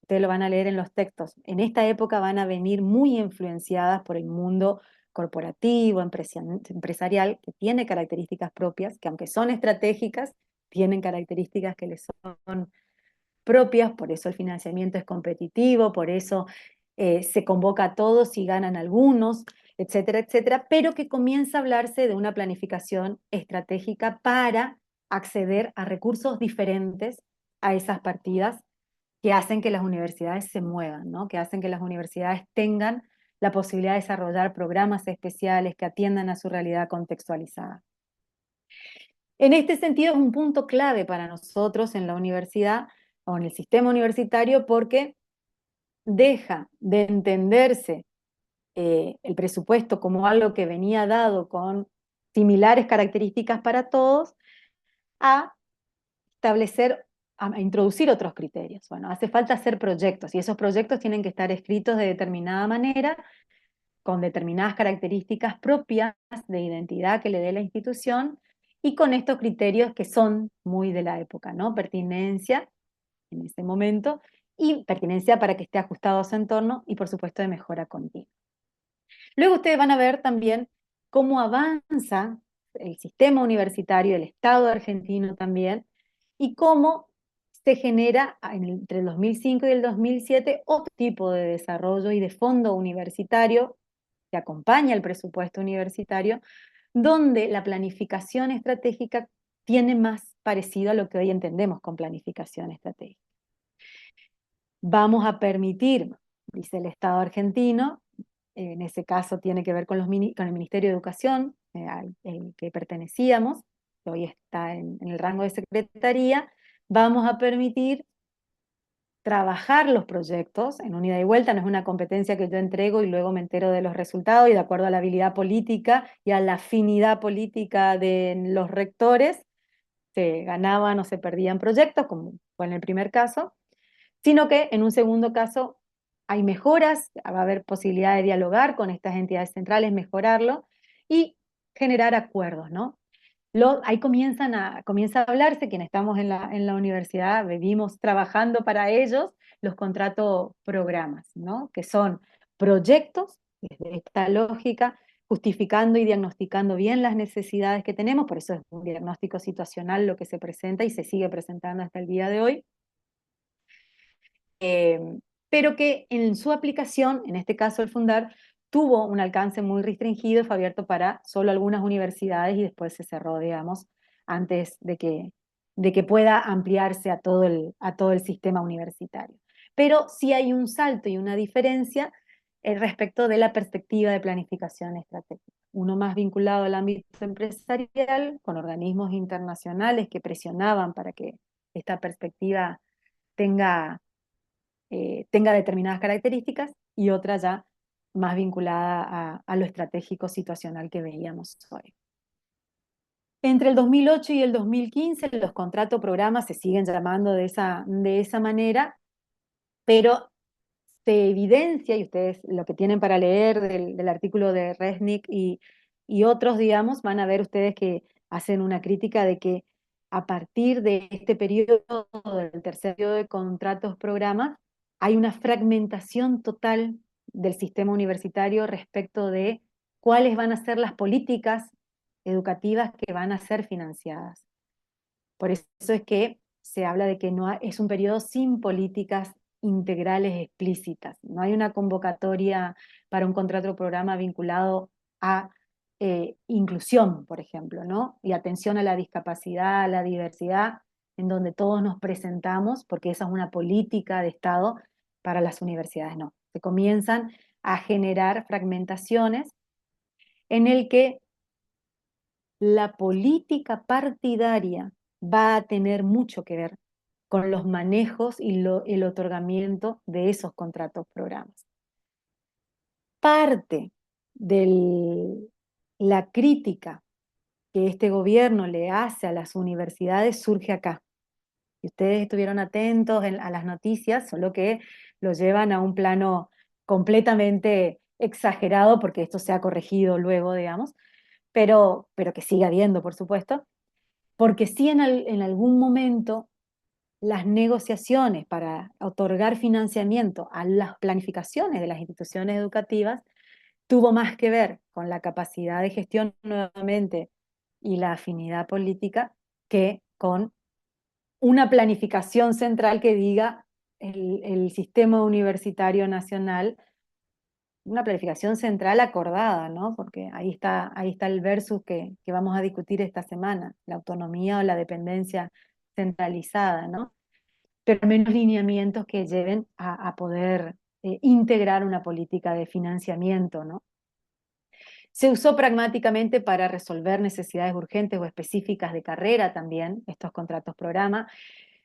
ustedes lo van a leer en los textos, en esta época van a venir muy influenciadas por el mundo corporativo, empresarial, que tiene características propias, que aunque son estratégicas, tienen características que les son propias, por eso el financiamiento es competitivo, por eso se convoca a todos y ganan algunos, etcétera, etcétera, pero que comienza a hablarse de una planificación estratégica para acceder a recursos diferentes a esas partidas que hacen que las universidades se muevan, ¿no? Que hacen que las universidades tengan la posibilidad de desarrollar programas especiales que atiendan a su realidad contextualizada. En este sentido es un punto clave para nosotros en la universidad o en el sistema universitario porque deja de entenderse el presupuesto como algo que venía dado con similares características para todos, a establecer, a introducir otros criterios. Bueno, hace falta hacer proyectos y esos proyectos tienen que estar escritos de determinada manera, con determinadas características propias de identidad que le dé la institución y con estos criterios que son muy de la época, ¿no? Pertinencia en ese momento y pertinencia para que esté ajustado a su entorno y por supuesto de mejora continua. Luego ustedes van a ver también cómo avanza el sistema universitario, el Estado argentino también, y cómo se genera entre el 2005 y el 2007 otro tipo de desarrollo y de fondo universitario que acompaña el presupuesto universitario, donde la planificación estratégica tiene más parecido a lo que hoy entendemos con planificación estratégica. Vamos a permitir, dice el Estado argentino, en ese caso tiene que ver con el Ministerio de Educación, al que pertenecíamos, que hoy está en el rango de secretaría, vamos a permitir trabajar los proyectos en un ida y vuelta, no es una competencia que yo entrego y luego me entero de los resultados, y de acuerdo a la habilidad política y a la afinidad política de los rectores, se ganaban o se perdían proyectos, como fue en el primer caso, sino que en un segundo caso hay mejoras, va a haber posibilidad de dialogar con estas entidades centrales, mejorarlo y generar acuerdos, ¿no? Ahí comienza a hablarse, quienes estamos en la universidad, vivimos trabajando para ellos, los contratos programas, ¿no? Que son proyectos, desde esta lógica, justificando y diagnosticando bien las necesidades que tenemos, por eso es un diagnóstico situacional lo que se presenta y se sigue presentando hasta el día de hoy, pero que en su aplicación, en este caso el Fundar, tuvo un alcance muy restringido, fue abierto para solo algunas universidades y después se cerró, digamos, antes de que pueda ampliarse a todo el sistema universitario. Pero sí hay un salto y una diferencia respecto de la perspectiva de planificación estratégica. Uno más vinculado al ámbito empresarial, con organismos internacionales que presionaban para que esta perspectiva tenga determinadas características, y otra ya más vinculada a lo estratégico situacional que veíamos hoy. Entre el 2008 y el 2015 los contratos programas se siguen llamando de esa manera, pero se evidencia, y ustedes lo que tienen para leer del artículo de Resnick y otros, digamos, van a ver ustedes que hacen una crítica de que a partir de este periodo, del tercer periodo de contratos programas, hay una fragmentación total del sistema universitario respecto de cuáles van a ser las políticas educativas que van a ser financiadas. Por eso es que se habla de que es un periodo sin políticas integrales explícitas. No hay una convocatoria para un contrato programa vinculado a inclusión, por ejemplo, ¿no? Y atención a la discapacidad, a la diversidad, en donde todos nos presentamos, porque esa es una política de Estado para las universidades, no. Se comienzan a generar fragmentaciones en el que la política partidaria va a tener mucho que ver con los manejos y el otorgamiento de esos contratos programas. Parte de la crítica que este gobierno le hace a las universidades surge acá. Si ustedes estuvieron atentos a las noticias, solo que lo llevan a un plano completamente exagerado, porque esto se ha corregido luego, digamos, pero que sigue habiendo, por supuesto, porque sí en algún momento las negociaciones para otorgar financiamiento a las planificaciones de las instituciones educativas tuvo más que ver con la capacidad de gestión nuevamente y la afinidad política que con una planificación central que diga el sistema universitario nacional, una planificación central acordada, ¿no? Porque ahí está el versus que vamos a discutir esta semana, la autonomía o la dependencia centralizada, ¿no? Pero menos lineamientos que lleven a poder integrar una política de financiamiento, ¿no? Se usó pragmáticamente para resolver necesidades urgentes o específicas de carrera también, estos contratos programa.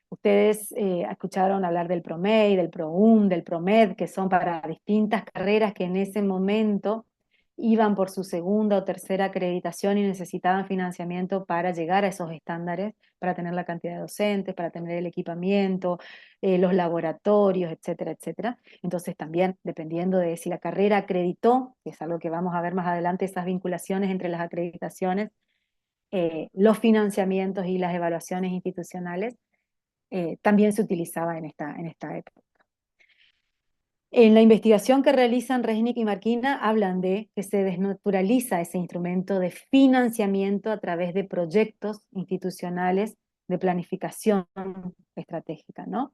Ustedes escucharon hablar del PROMEI, del PROUM, del PROMED, que son para distintas carreras que en ese momento iban por su segunda o tercera acreditación y necesitaban financiamiento para llegar a esos estándares, para tener la cantidad de docentes, para tener el equipamiento, los laboratorios, etcétera, etcétera. Entonces también, dependiendo de si la carrera acreditó, que es algo que vamos a ver más adelante, esas vinculaciones entre las acreditaciones, los financiamientos y las evaluaciones institucionales, también se utilizaba en esta época. En la investigación que realizan Resnick y Marquina hablan de que se desnaturaliza ese instrumento de financiamiento a través de proyectos institucionales de planificación estratégica, ¿no?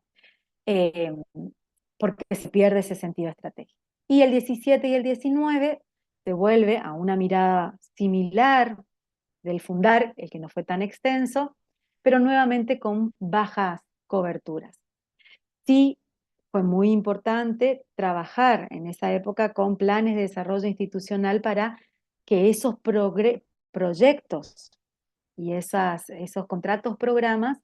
Porque se pierde ese sentido estratégico. Y el 17 y el 19 se vuelve a una mirada similar del fundar, el que no fue tan extenso, pero nuevamente con bajas coberturas. Sí, fue muy importante trabajar en esa época con planes de desarrollo institucional para que esos proyectos y esos contratos programas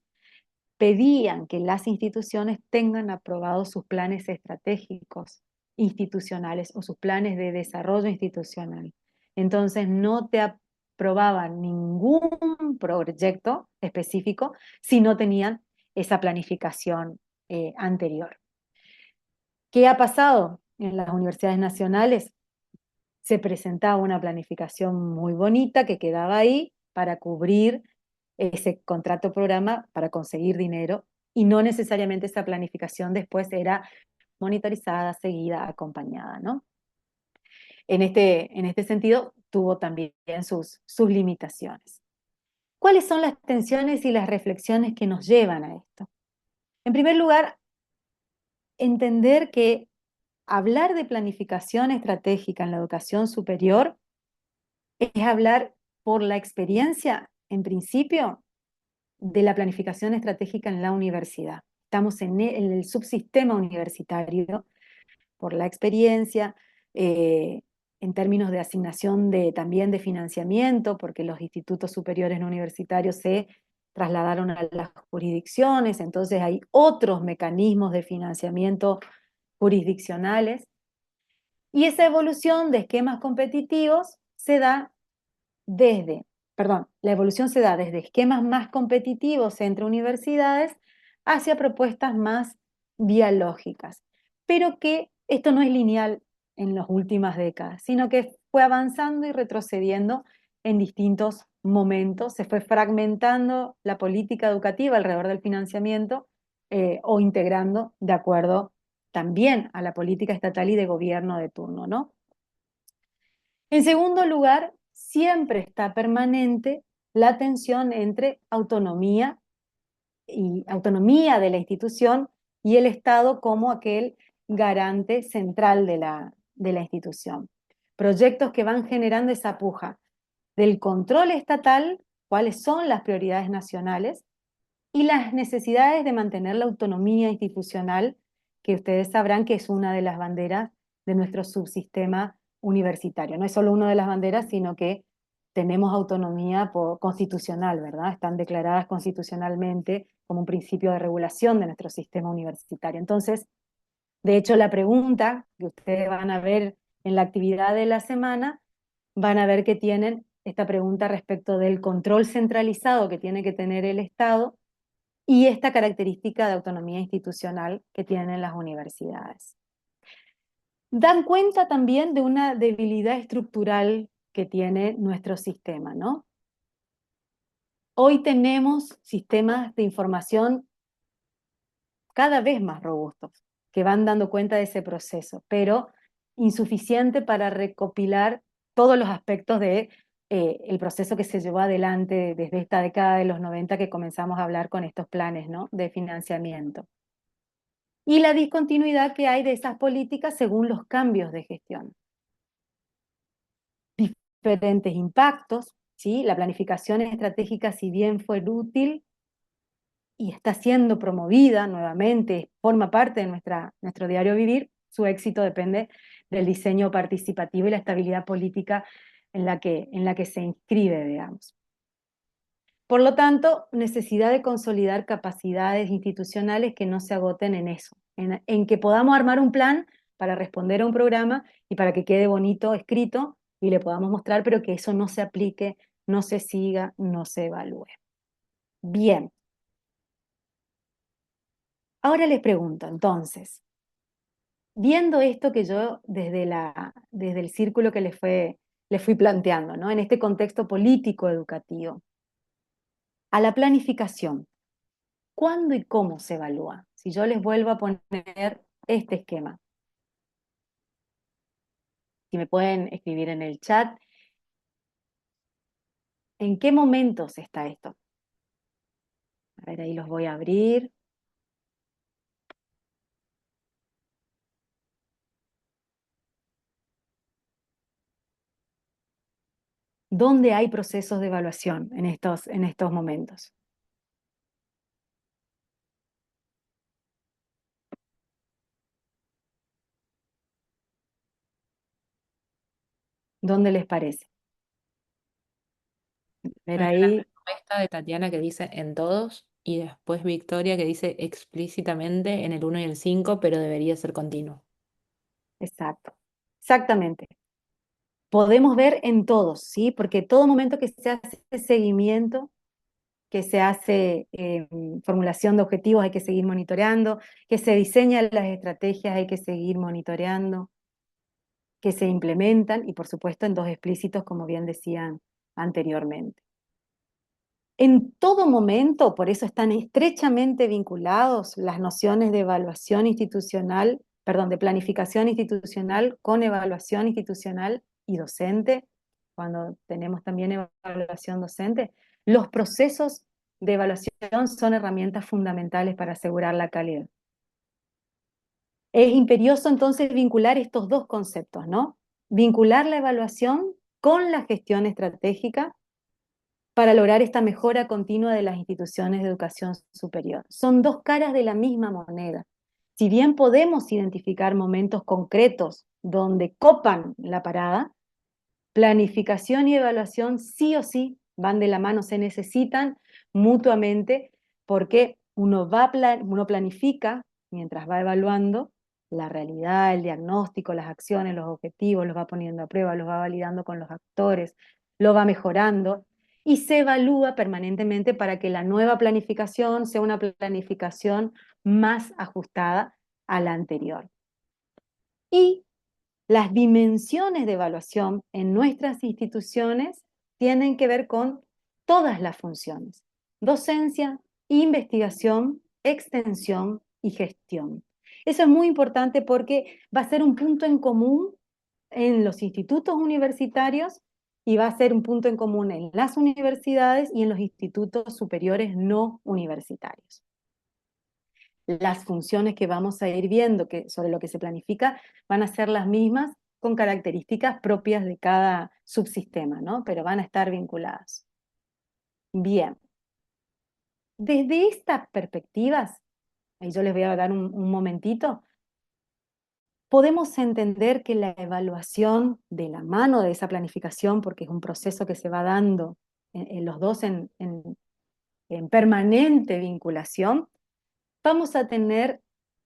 pedían que las instituciones tengan aprobados sus planes estratégicos institucionales o sus planes de desarrollo institucional. Entonces no te aprobaban ningún proyecto específico si no tenían esa planificación anterior. ¿Qué ha pasado en las universidades nacionales? Se presentaba una planificación muy bonita que quedaba ahí para cubrir ese contrato programa, para conseguir dinero, y no necesariamente esa planificación después era monitorizada, seguida, acompañada, ¿no? En este sentido, tuvo también sus limitaciones. ¿Cuáles son las tensiones y las reflexiones que nos llevan a esto? En primer lugar, entender que hablar de planificación estratégica en la educación superior es hablar por la experiencia, en principio, de la planificación estratégica en la universidad. Estamos en el subsistema universitario por la experiencia, en términos de asignación también de financiamiento, porque los institutos superiores no universitarios se trasladaron a las jurisdicciones, entonces hay otros mecanismos de financiamiento jurisdiccionales. Y esa evolución de esquemas competitivos se da la evolución se da desde esquemas más competitivos entre universidades hacia propuestas más dialógicas, pero que esto no es lineal en las últimas décadas, sino que fue avanzando y retrocediendo en distintos momentos, se fue fragmentando la política educativa alrededor del financiamiento o integrando de acuerdo también a la política estatal y de gobierno de turno, ¿no? En segundo lugar, siempre está permanente la tensión entre autonomía de la institución y el Estado como aquel garante central de la institución. Proyectos que van generando esa puja del control estatal, cuáles son las prioridades nacionales y las necesidades de mantener la autonomía institucional, que ustedes sabrán que es una de las banderas de nuestro subsistema universitario. No es solo una de las banderas, sino que tenemos autonomía constitucional, ¿verdad? Están declaradas constitucionalmente como un principio de regulación de nuestro sistema universitario. Entonces, de hecho, la pregunta que ustedes van a ver en la actividad de la semana, van a ver que tienen esta pregunta respecto del control centralizado que tiene que tener el Estado y esta característica de autonomía institucional que tienen las universidades. Dan cuenta también de una debilidad estructural que tiene nuestro sistema, ¿no? Hoy tenemos sistemas de información cada vez más robustos, que van dando cuenta de ese proceso, pero insuficiente para recopilar todos los aspectos de el proceso que se llevó adelante desde esta década de los 90 que comenzamos a hablar con estos planes, ¿no?, de financiamiento. Y la discontinuidad que hay de esas políticas según los cambios de gestión. Diferentes impactos, ¿sí? La planificación estratégica, si bien fue útil y está siendo promovida nuevamente, forma parte de nuestro diario vivir, su éxito depende del diseño participativo y la estabilidad política en la que se inscribe, digamos. Por lo tanto, necesidad de consolidar capacidades institucionales que no se agoten en eso, en que podamos armar un plan para responder a un programa y para que quede bonito escrito y le podamos mostrar, pero que eso no se aplique, no se siga, no se evalúe. Bien. Ahora les pregunto, entonces, viendo esto que yo desde el círculo que les fui planteando, ¿no?, en este contexto político educativo, a la planificación, ¿cuándo y cómo se evalúa? Si yo les vuelvo a poner este esquema. Si me pueden escribir en el chat, ¿en qué momentos está esto? A ver, ahí los voy a abrir. ¿Dónde hay procesos de evaluación en estos momentos? ¿Dónde les parece? Ver Hay ahí, una respuesta de Tatiana que dice en todos y después Victoria que dice explícitamente en el 1 y el 5, pero debería ser continuo. exacto, exactamente. Podemos ver en todos, ¿sí? Porque todo momento que se hace seguimiento, que se hace formulación de objetivos, hay que seguir monitoreando, que se diseñan las estrategias, hay que seguir monitoreando, que se implementan y por supuesto en dos explícitos, como bien decían anteriormente. En todo momento, por eso están estrechamente vinculados las nociones de evaluación institucional, perdón, de planificación institucional con evaluación institucional y docente, cuando tenemos también evaluación docente. Los procesos de evaluación son herramientas fundamentales para asegurar la calidad. Es imperioso entonces vincular estos dos conceptos, ¿no? Vincular la evaluación con la gestión estratégica para lograr esta mejora continua de las instituciones de educación superior. Son dos caras de la misma moneda. Si bien podemos identificar momentos concretos donde copan la parada, planificación y evaluación sí o sí van de la mano, se necesitan mutuamente porque uno planifica mientras va evaluando la realidad, el diagnóstico, las acciones, los objetivos, los va poniendo a prueba, los va validando con los actores, lo va mejorando y se evalúa permanentemente para que la nueva planificación sea una planificación más ajustada a la anterior. Y las dimensiones de evaluación en nuestras instituciones tienen que ver con todas las funciones: docencia, investigación, extensión y gestión. Eso es muy importante porque va a ser un punto en común en los institutos universitarios y va a ser un punto en común en las universidades y en los institutos superiores no universitarios. Las funciones que vamos a ir viendo sobre lo que se planifica van a ser las mismas con características propias de cada subsistema, ¿no? Pero van a estar vinculadas. Bien, desde estas perspectivas, ahí yo les voy a dar un momentito, podemos entender que la evaluación de la mano de esa planificación, porque es un proceso que se va dando en los dos en permanente vinculación, vamos a tener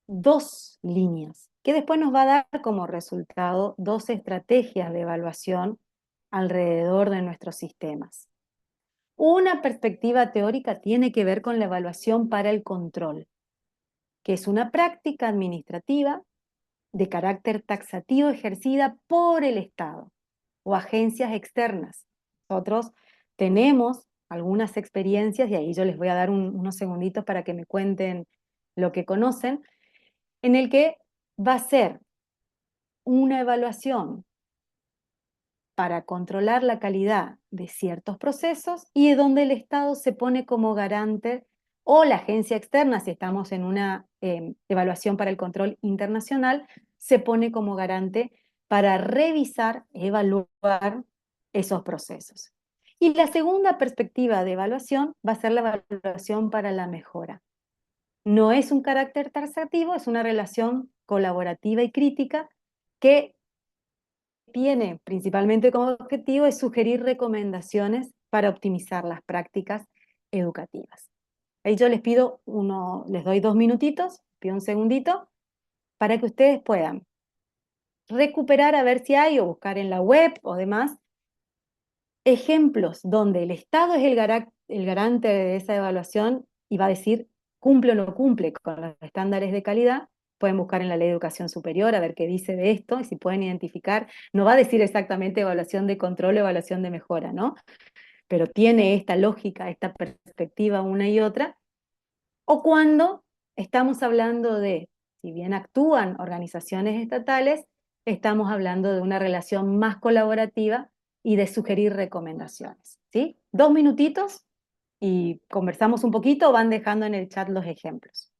dos líneas, que después nos va a dar como resultado dos estrategias de evaluación alrededor de nuestros sistemas. Una perspectiva teórica tiene que ver con la evaluación para el control, que es una práctica administrativa de carácter taxativo ejercida por el Estado o agencias externas. Nosotros tenemos algunas experiencias, y ahí yo les voy a dar unos segunditos para que me cuenten lo que conocen, en el que va a ser una evaluación para controlar la calidad de ciertos procesos y donde el Estado se pone como garante, o la agencia externa, si estamos en una evaluación para el control internacional, se pone como garante para revisar, evaluar esos procesos. Y la segunda perspectiva de evaluación va a ser la evaluación para la mejora. No es un carácter taxativo, es una relación colaborativa y crítica que tiene principalmente como objetivo es sugerir recomendaciones para optimizar las prácticas educativas. Ahí yo les doy 2 minutitos, pido un segundito, para que ustedes puedan recuperar a ver si hay o buscar en la web o demás ejemplos donde el Estado es el garante de esa evaluación y va a decir cumple o no cumple con los estándares de calidad. Pueden buscar en la Ley de Educación Superior a ver qué dice de esto y si pueden identificar. No va a decir exactamente evaluación de control o evaluación de mejora, ¿no? Pero tiene esta lógica, esta perspectiva una y otra. O cuando estamos hablando de, si bien actúan organizaciones estatales, estamos hablando de una relación más colaborativa y de sugerir recomendaciones, ¿sí? 2 minutitos y conversamos un poquito, van dejando en el chat los ejemplos.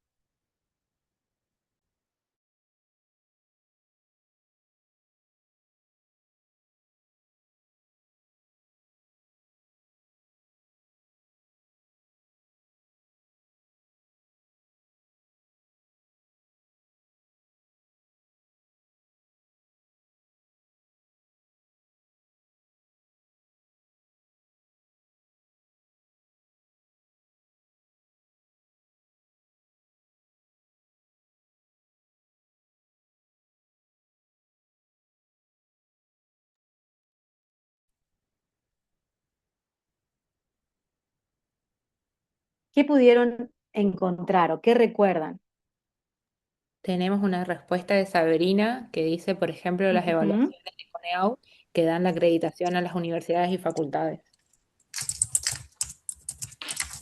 ¿qué pudieron encontrar o qué recuerdan? Tenemos una respuesta de Sabrina que dice, por ejemplo, las Ujú. evaluaciones de CONEAU que dan la acreditación a las universidades y facultades.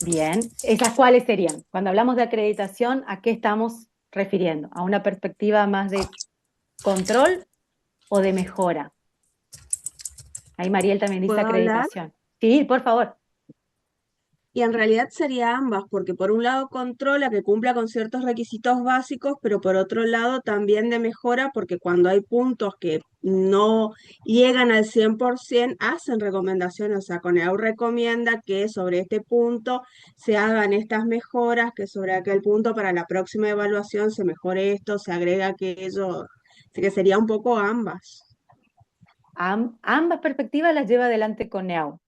Bien, ¿esas cuáles serían? Cuando hablamos de acreditación, ¿a qué estamos refiriendo? ¿A una perspectiva más de control o de mejora? Ahí Mariel también dice ¿Puedo hablar? acreditación. Sí, por favor. Y en realidad sería ambas, porque por un lado controla que cumpla con ciertos requisitos básicos, pero por otro lado también de mejora, porque cuando hay puntos que no llegan al 100%, hacen recomendaciones. O sea, CONEAU recomienda que sobre este punto se hagan estas mejoras, que sobre aquel punto para la próxima evaluación se mejore esto, se agrega aquello. Así que sería un poco ambas. Ambas perspectivas las lleva adelante CONEAU,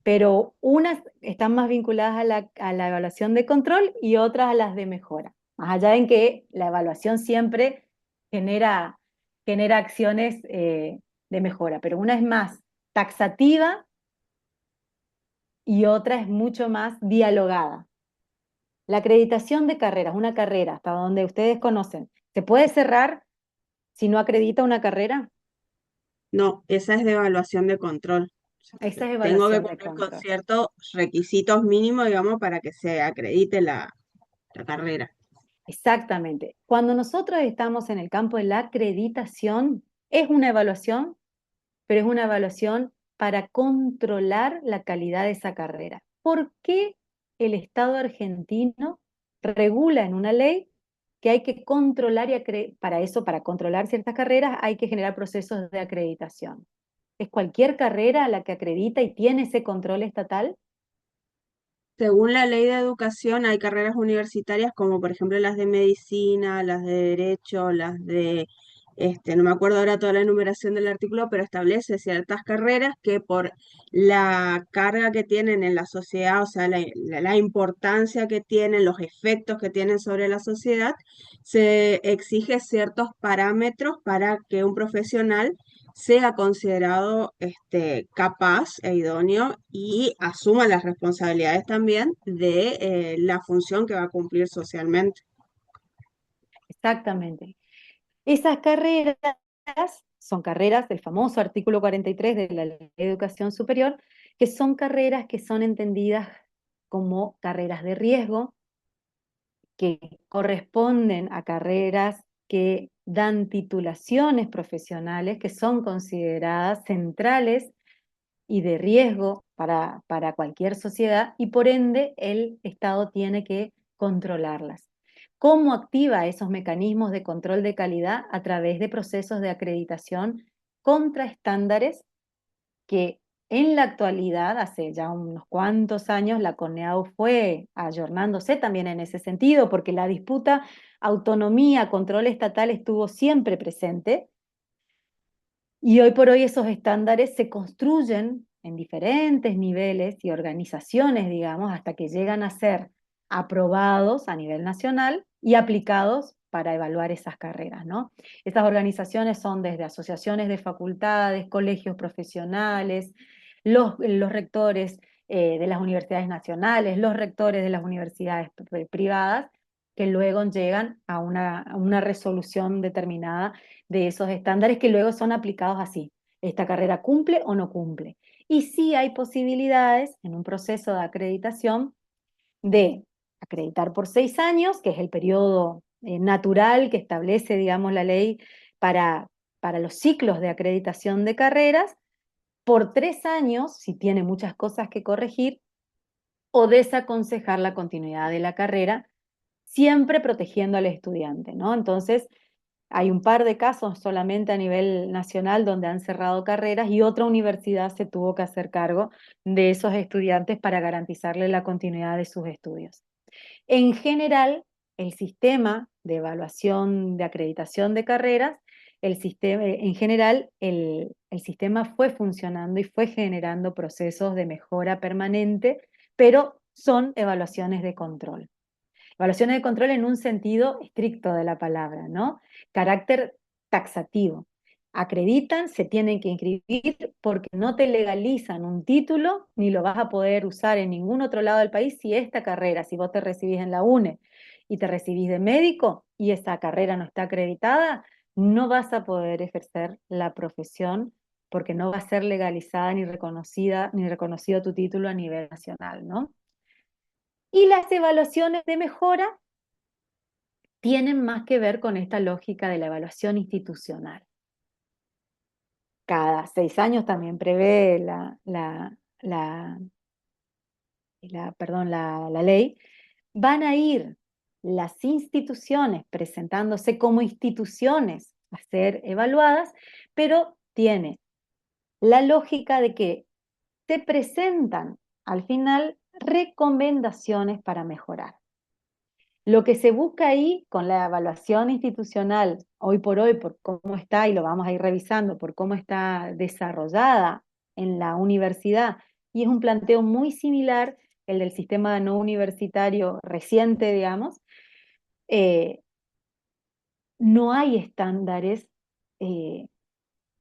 pero unas están más vinculadas a la evaluación de control y otras a las de mejora. Más allá en que la evaluación siempre genera, genera acciones de mejora, pero una es más taxativa y otra es mucho más dialogada. La acreditación de carreras, una carrera, hasta donde ustedes conocen, ¿se puede cerrar si no acredita una carrera? No, esa es de evaluación de control. Esa es Tengo que evaluación de cumplir con control. ciertos requisitos mínimos, digamos, para que se acredite la carrera. Exactamente. Cuando nosotros estamos en el campo de la acreditación, es una evaluación, pero es una evaluación para controlar la calidad de esa carrera. ¿Por qué el Estado argentino regula en una ley que hay que controlar para eso, para controlar ciertas carreras, hay que generar procesos de acreditación? ¿Es cualquier carrera la que acredita y tiene ese control estatal? Según la ley de educación, hay carreras universitarias como por ejemplo las de medicina, las de derecho, las de, no me acuerdo ahora toda la enumeración del artículo, pero establece ciertas carreras que por la carga que tienen en la sociedad, o sea, la importancia que tienen, los efectos que tienen sobre la sociedad, se exige ciertos parámetros para que un profesional sea considerado capaz e idóneo y asuma las responsabilidades también de la función que va a cumplir socialmente. Exactamente. Esas carreras son carreras del famoso artículo 43 de la Ley de Educación Superior, que son carreras que son entendidas como carreras de riesgo, que corresponden a carreras que dan titulaciones profesionales que son consideradas centrales y de riesgo para cualquier sociedad y por ende el Estado tiene que controlarlas. ¿Cómo activa esos mecanismos de control de calidad? A través de procesos de acreditación contra estándares que en la actualidad, hace ya unos cuantos años, la CONEAU fue ayornándose también en ese sentido, porque la disputa autonomía, control estatal estuvo siempre presente, y hoy por hoy esos estándares se construyen en diferentes niveles y organizaciones, digamos, hasta que llegan a ser aprobados a nivel nacional y aplicados para evaluar esas carreras, ¿no? Estas organizaciones son desde asociaciones de facultades, colegios profesionales, los rectores de las universidades nacionales, los rectores de las universidades privadas, que luego llegan a una resolución determinada de esos estándares que luego son aplicados así. ¿Esta carrera cumple o no cumple? Y sí hay posibilidades en un proceso de acreditación de acreditar por 6 años, que es el periodo natural que establece, digamos, la ley para, para los ciclos de acreditación de carreras, por 3 años, si tiene muchas cosas que corregir, o desaconsejar la continuidad de la carrera, siempre protegiendo al estudiante, ¿no? Entonces, hay un par de casos solamente a nivel nacional donde han cerrado carreras y otra universidad se tuvo que hacer cargo de esos estudiantes para garantizarle la continuidad de sus estudios. En general, el sistema de evaluación de acreditación de carreras, en general, el sistema fue funcionando y fue generando procesos de mejora permanente, pero son evaluaciones de control. Evaluaciones de control en un sentido estricto de la palabra, ¿no? Carácter taxativo. acreditan, se tienen que inscribir porque no te legalizan un título ni lo vas a poder usar en ningún otro lado del país si esta carrera, si vos te recibís en la UNE y te recibís de médico y esa carrera no está acreditada, no vas a poder ejercer la profesión porque no va a ser legalizada ni reconocida, ni reconocido tu título a nivel nacional, ¿no? Y las evaluaciones de mejora tienen más que ver con esta lógica de la evaluación institucional. Cada 6 años también prevé la ley, van a ir las instituciones presentándose como instituciones a ser evaluadas, pero tiene la lógica de que se presentan al final recomendaciones para mejorar. Lo que se busca ahí con la evaluación institucional, hoy por hoy, por cómo está, y lo vamos a ir revisando, por cómo está desarrollada en la universidad, y es un planteo muy similar el del sistema no universitario reciente, digamos, eh, no hay estándares eh,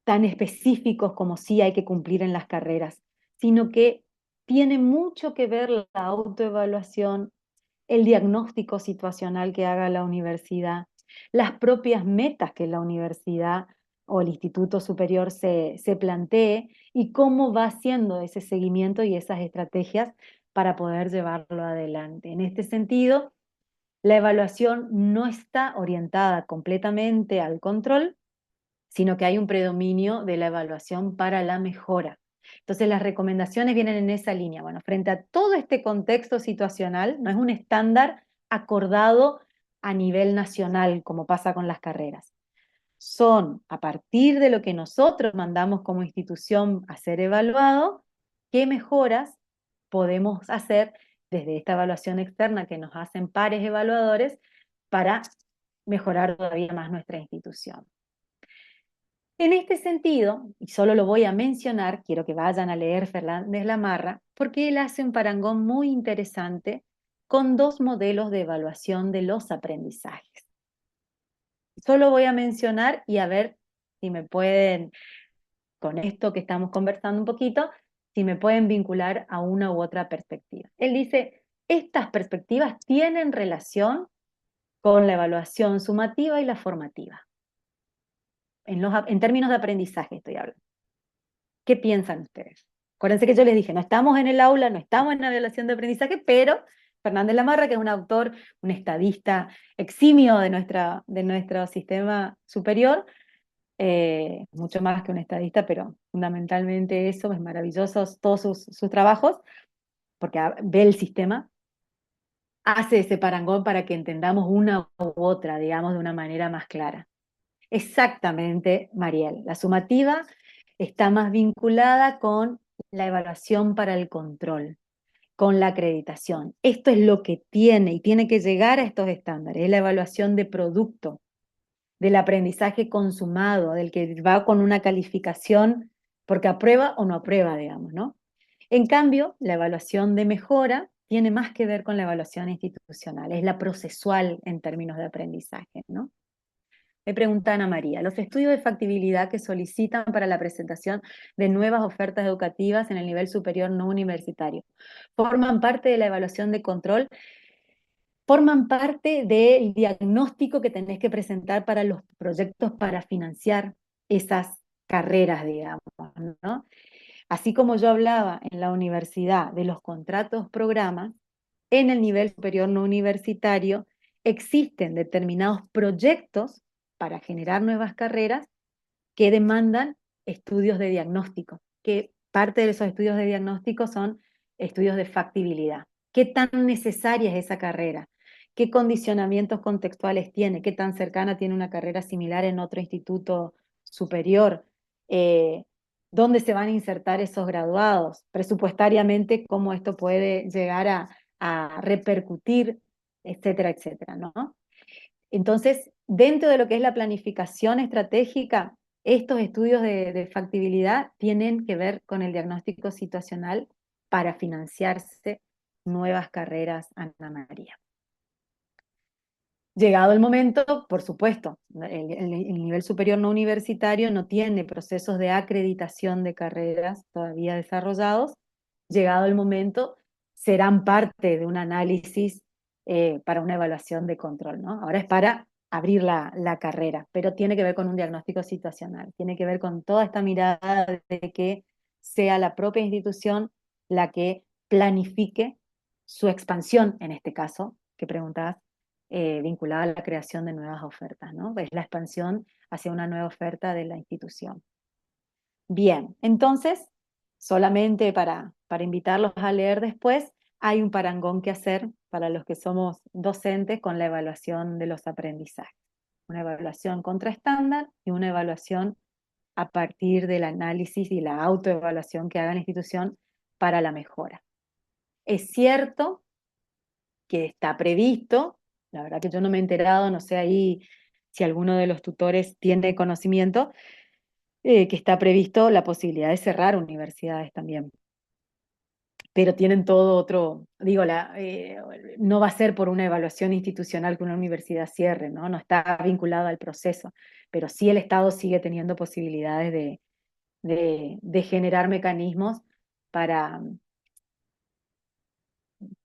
tan específicos como sí hay que cumplir en las carreras, sino que tiene mucho que ver la autoevaluación, el diagnóstico situacional que haga la universidad, las propias metas que la universidad o el instituto superior se plantee y cómo va haciendo ese seguimiento y esas estrategias para poder llevarlo adelante. En este sentido, la evaluación no está orientada completamente al control, sino que hay un predominio de la evaluación para la mejora. Entonces las recomendaciones vienen en esa línea. Bueno, frente a todo este contexto situacional, no es un estándar acordado a nivel nacional, como pasa con las carreras. Son a partir de lo que nosotros mandamos como institución a ser evaluado, qué mejoras podemos hacer desde esta evaluación externa que nos hacen pares evaluadores para mejorar todavía más nuestra institución. En este sentido, y solo lo voy a mencionar, quiero que vayan a leer Fernández Lamarra, porque él hace un parangón muy interesante con 2 modelos de evaluación de los aprendizajes. Solo voy a mencionar y a ver si me pueden, con esto que estamos conversando un poquito, si me pueden vincular a una u otra perspectiva. Él dice, estas perspectivas tienen relación con la evaluación sumativa y la formativa. En términos de aprendizaje estoy hablando. ¿Qué piensan ustedes? Acuérdense que yo les dije, no estamos en el aula, no estamos en la evaluación de aprendizaje, pero Fernández Lamarra, que es un autor, un estadista eximio de nuestro sistema superior, mucho más que un estadista, pero fundamentalmente eso, es maravilloso todos sus trabajos, porque ve el sistema, hace ese parangón para que entendamos una u otra, digamos, de una manera más clara. Exactamente, Mariel. La sumativa está más vinculada con la evaluación para el control, con la acreditación. Esto es lo que tiene y tiene que llegar a estos estándares, es la evaluación de producto, del aprendizaje consumado, del que va con una calificación porque aprueba o no aprueba, digamos, ¿no? En cambio, la evaluación de mejora tiene más que ver con la evaluación institucional, es la procesual en términos de aprendizaje, ¿no? Me pregunta Ana María, los estudios de factibilidad que solicitan para la presentación de nuevas ofertas educativas en el nivel superior no universitario, ¿forman parte de la evaluación de control? Forman parte del diagnóstico que tenés que presentar para los proyectos para financiar esas carreras, digamos, ¿no? Así como yo hablaba en la universidad de los contratos programas, en el nivel superior no universitario existen determinados proyectos para generar nuevas carreras que demandan estudios de diagnóstico, que parte de esos estudios de diagnóstico son estudios de factibilidad. ¿Qué tan necesaria es esa carrera? ¿Qué condicionamientos contextuales tiene? ¿Qué tan cercana tiene una carrera similar en otro instituto superior? ¿Dónde se van a insertar esos graduados? Presupuestariamente, ¿cómo esto puede llegar a repercutir, etcétera, etcétera, ¿no? Entonces, dentro de lo que es la planificación estratégica, estos estudios de factibilidad tienen que ver con el diagnóstico situacional para financiarse nuevas carreras, Ana María. Llegado el momento, por supuesto, el nivel superior no universitario no tiene procesos de acreditación de carreras todavía desarrollados. Llegado el momento, serán parte de un análisis para una evaluación de control, ¿no? Ahora es para abrir la carrera, pero tiene que ver con un diagnóstico situacional, tiene que ver con toda esta mirada de que sea la propia institución la que planifique su expansión, en este caso, que preguntabas, vinculada a la creación de nuevas ofertas, ¿no? Es la expansión hacia una nueva oferta de la institución. Bien, entonces, solamente para invitarlos a leer después, hay un parangón que hacer para los que somos docentes con la evaluación de los aprendizajes. Una evaluación contra estándar y una evaluación a partir del análisis y la autoevaluación que haga la institución para la mejora. Es cierto que está previsto, la verdad que yo no me he enterado, no sé ahí si alguno de los tutores tiene conocimiento, que está previsto la posibilidad de cerrar universidades también. Pero tienen todo otro, digo, no va a ser por una evaluación institucional que una universidad cierre, ¿no? No está vinculado al proceso, pero sí el Estado sigue teniendo posibilidades de generar mecanismos para,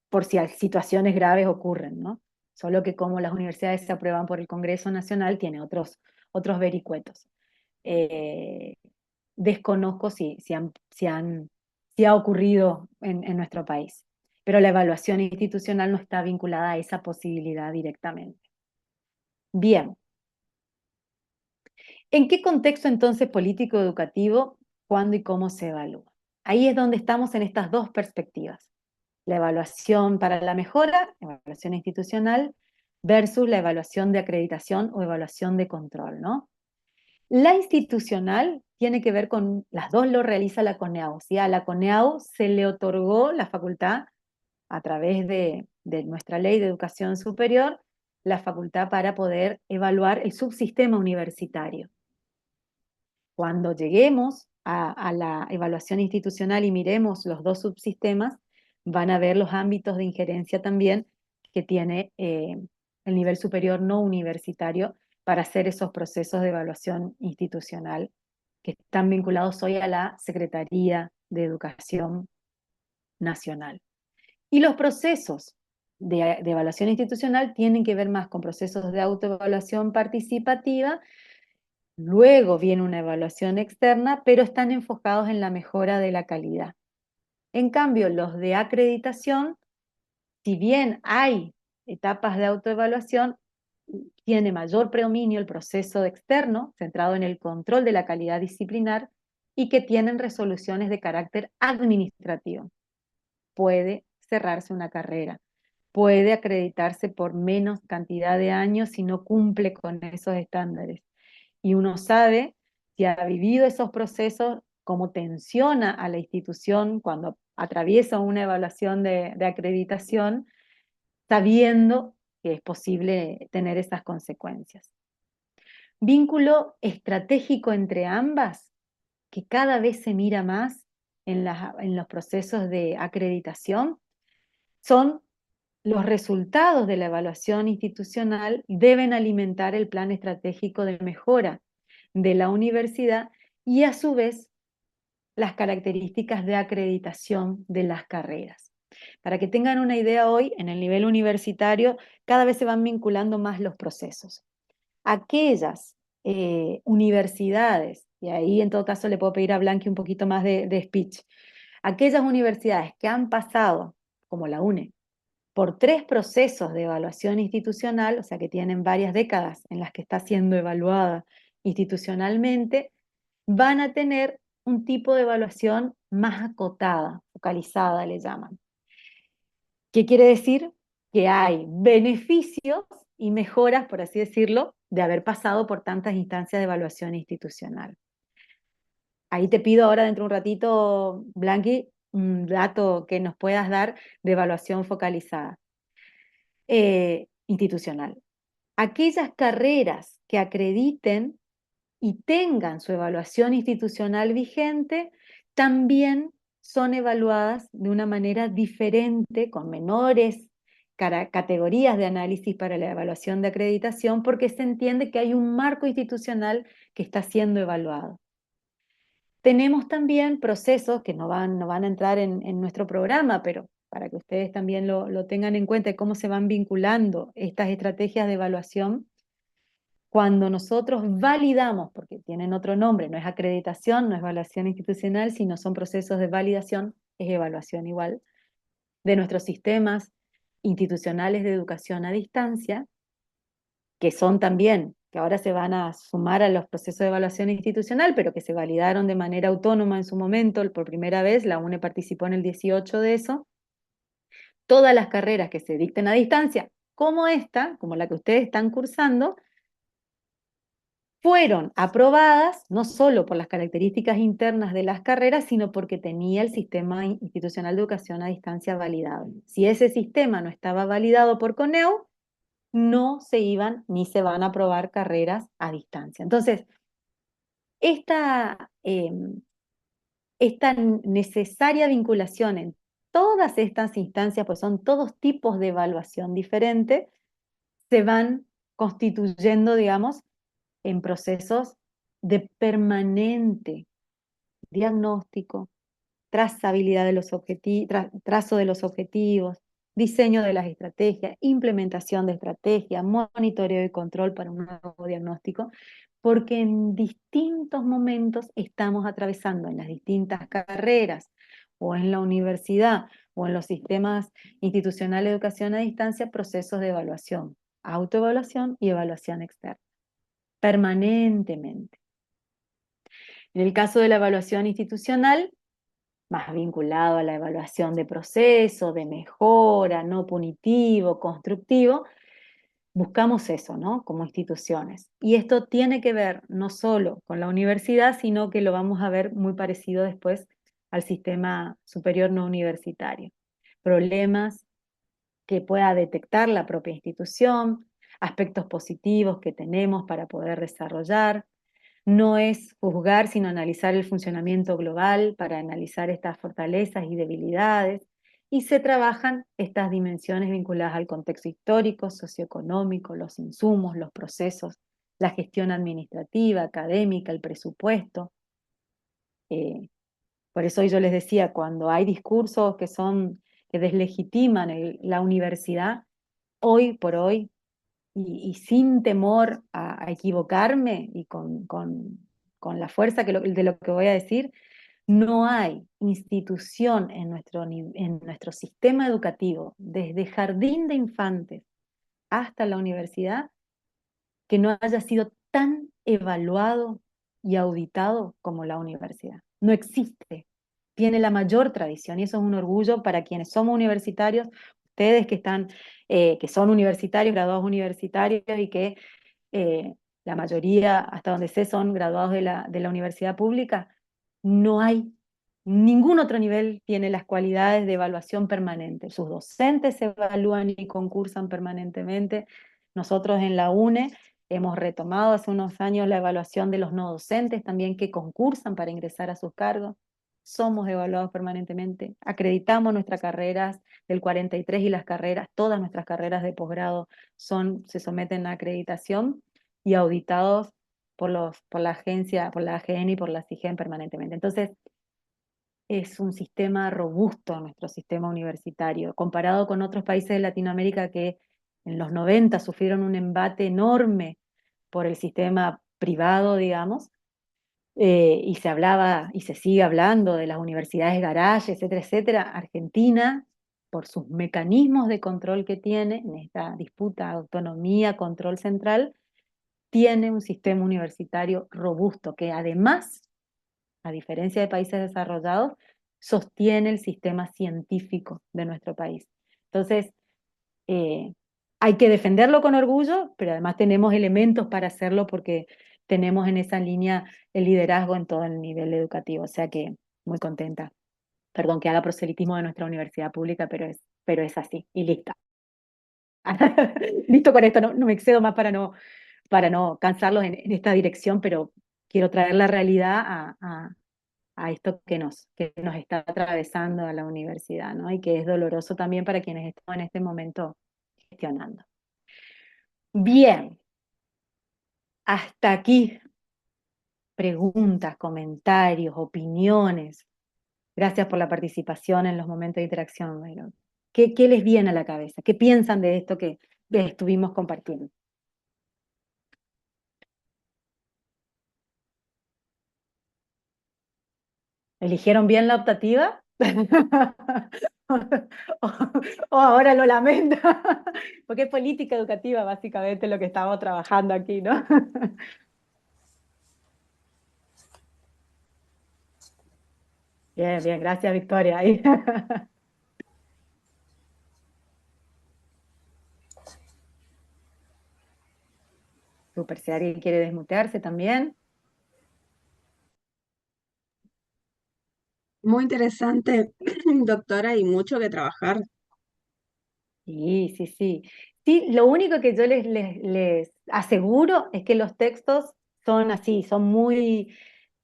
por si situaciones graves ocurren, ¿no? Solo que como las universidades se aprueban por el Congreso Nacional, tiene otros vericuetos. Eh, Desconozco si ha ocurrido en nuestro país, pero la evaluación institucional no está vinculada a esa posibilidad directamente. Bien, ¿en qué contexto entonces político-educativo, cuándo y cómo se evalúa? Ahí es donde estamos en estas dos perspectivas. La evaluación para la mejora, evaluación institucional, versus la evaluación de acreditación o evaluación de control, ¿no? La institucional tiene que ver con, las dos lo realiza la CONEAU, ¿sí? A la CONEAU se le otorgó la facultad, a través de nuestra ley de educación superior, la facultad para poder evaluar el subsistema universitario. Cuando lleguemos a la evaluación institucional y miremos los dos subsistemas, van a ver los ámbitos de injerencia también que tiene el nivel superior no universitario para hacer esos procesos de evaluación institucional que están vinculados hoy a la Secretaría de Educación Nacional. Y los procesos de evaluación institucional tienen que ver más con procesos de autoevaluación participativa. Luego viene una evaluación externa, pero están enfocados en la mejora de la calidad. En cambio, los de acreditación, si bien hay etapas de autoevaluación, tiene mayor predominio el proceso externo, centrado en el control de la calidad disciplinar, y que tienen resoluciones de carácter administrativo. Puede cerrarse una carrera, puede acreditarse por menos cantidad de años si no cumple con esos estándares. Y uno sabe, si ha vivido esos procesos, cómo tensiona a la institución cuando atraviesa una evaluación de acreditación, sabiendo que es posible tener esas consecuencias. Vínculo estratégico entre ambas, que cada vez se mira más en los procesos de acreditación, son los resultados de la evaluación institucional deben alimentar el plan estratégico de mejora de la universidad y a su vez las características de acreditación de las carreras. Para que tengan una idea hoy, en el nivel universitario cada vez se van vinculando más los procesos. Aquellas universidades, y ahí en todo caso le puedo pedir a Blanqui un poquito más de speech, aquellas universidades que han pasado, como la UNE, por 3 procesos de evaluación institucional, o sea que tienen varias décadas en las que está siendo evaluada institucionalmente, van a tener un tipo de evaluación más acotada, focalizada le llaman. ¿Qué quiere decir? Que hay beneficios y mejoras, por así decirlo, de haber pasado por tantas instancias de evaluación institucional. Ahí te pido ahora dentro de un ratito, Blanqui, un dato que nos puedas dar de evaluación focalizada. Institucional. Aquellas carreras que acrediten y tengan su evaluación institucional vigente, también son evaluadas de una manera diferente, con menores categorías de análisis para la evaluación de acreditación porque se entiende que hay un marco institucional que está siendo evaluado. Tenemos también procesos que no van a entrar en nuestro programa, pero para que ustedes también lo tengan en cuenta de cómo se van vinculando estas estrategias de evaluación. Cuando nosotros validamos, porque tienen otro nombre, no es acreditación, no es evaluación institucional, sino son procesos de validación, es evaluación igual, de nuestros sistemas institucionales de educación a distancia, que son también, que ahora se van a sumar a los procesos de evaluación institucional, pero que se validaron de manera autónoma en su momento, por primera vez, la UNE participó en el 18 de eso. Todas las carreras que se dicten a distancia, como esta, como la que ustedes están cursando, fueron aprobadas no solo por las características internas de las carreras, sino porque tenía el sistema institucional de educación a distancia validado. Si ese sistema no estaba validado por CONEU, no se iban ni se van a aprobar carreras a distancia. Entonces, esta, esta necesaria vinculación en todas estas instancias, pues son todos tipos de evaluación diferentes, se van constituyendo, digamos, en procesos de permanente diagnóstico, trazabilidad de los trazo de los objetivos, diseño de las estrategias, implementación de estrategias, monitoreo y control para un nuevo diagnóstico, porque en distintos momentos estamos atravesando en las distintas carreras o en la universidad o en los sistemas institucionales de educación a distancia procesos de evaluación, autoevaluación y evaluación externa, permanentemente. En el caso de la evaluación institucional, más vinculado a la evaluación de proceso, de mejora, no punitivo, constructivo, buscamos eso, ¿no? Como instituciones. Y esto tiene que ver no solo con la universidad, sino que lo vamos a ver muy parecido después al sistema superior no universitario. Problemas que pueda detectar la propia institución, aspectos positivos que tenemos para poder desarrollar. No es juzgar, sino analizar el funcionamiento global para analizar estas fortalezas y debilidades. Y se trabajan estas dimensiones vinculadas al contexto histórico, socioeconómico, los insumos, los procesos, la gestión administrativa, académica, el presupuesto. Por eso yo les decía, cuando hay discursos que deslegitiman la universidad, hoy por hoy, y sin temor a equivocarme y con la fuerza de lo que voy a decir, no hay institución en nuestro sistema educativo, desde jardín de infantes hasta la universidad, que no haya sido tan evaluado y auditado como la universidad. No existe. Tiene la mayor tradición y eso es un orgullo para quienes somos universitarios, ustedes que son universitarios, graduados universitarios y que la mayoría, hasta donde sé, son graduados de la universidad pública. No hay ningún otro nivel tiene las cualidades de evaluación permanente. Sus docentes se evalúan y concursan permanentemente. Nosotros en la UNE hemos retomado hace unos años la evaluación de los no docentes también que concursan para ingresar a sus cargos. Somos evaluados permanentemente, acreditamos nuestras carreras del 43 y las carreras, todas nuestras carreras de posgrado se someten a acreditación y auditados por la agencia, por la AGN y por la SIGEN permanentemente. Entonces, es un sistema robusto nuestro sistema universitario, comparado con otros países de Latinoamérica que en los 90 sufrieron un embate enorme por el sistema privado, digamos, y se hablaba y se sigue hablando de las universidades garage, etcétera, etcétera. Argentina, por sus mecanismos de control que tiene en esta disputa autonomía, control central, tiene un sistema universitario robusto que además, a diferencia de países desarrollados, sostiene el sistema científico de nuestro país. Entonces, eh, hay que defenderlo con orgullo, pero además tenemos elementos para hacerlo porque tenemos en esa línea el liderazgo en todo el nivel educativo. O sea que muy contenta. Perdón que haga proselitismo de nuestra universidad pública, pero es así y lista. Listo con esto, no me excedo más para no cansarlos en esta dirección, pero quiero traer la realidad a esto que nos está atravesando a la universidad, ¿no? Y que es doloroso también para quienes están en este momento gestionando. Bien, hasta aquí. Preguntas, comentarios, opiniones. Gracias por la participación en los momentos de interacción. Bueno, ¿qué les viene a la cabeza? ¿Qué piensan de esto que estuvimos compartiendo? ¿Eligieron bien la optativa? o, o ahora lo lamenta, porque es política educativa básicamente lo que estamos trabajando aquí, ¿no? Bien, bien, gracias Victoria. Ahí. Súper, si alguien quiere desmutearse también. Muy interesante, doctora, y mucho que trabajar. Sí, sí, sí. Sí, lo único que yo les aseguro es que los textos son así, son muy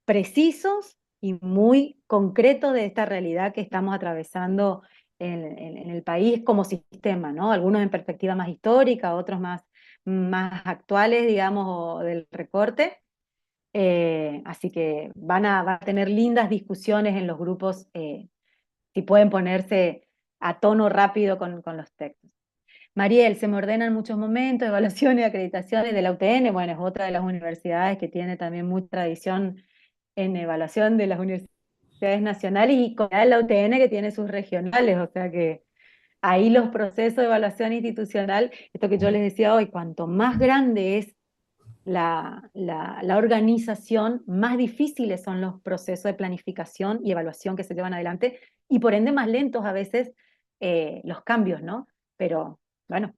precisos y muy concretos de esta realidad que estamos atravesando en el país como sistema, ¿no? Algunos en perspectiva más histórica, otros más actuales, digamos, o del recorte. Así que van a tener lindas discusiones en los grupos, si pueden ponerse a tono rápido con los textos. Mariel, se me ordenan muchos momentos, evaluaciones y acreditaciones de la UTN. Bueno, es otra de las universidades que tiene también mucha tradición en evaluación de las universidades nacionales, y con la UTN que tiene sus regionales, o sea que ahí los procesos de evaluación institucional, esto que yo les decía hoy, cuanto más grande es la organización, más difíciles son los procesos de planificación y evaluación que se llevan adelante, y por ende más lentos a veces los cambios, ¿no? Pero bueno,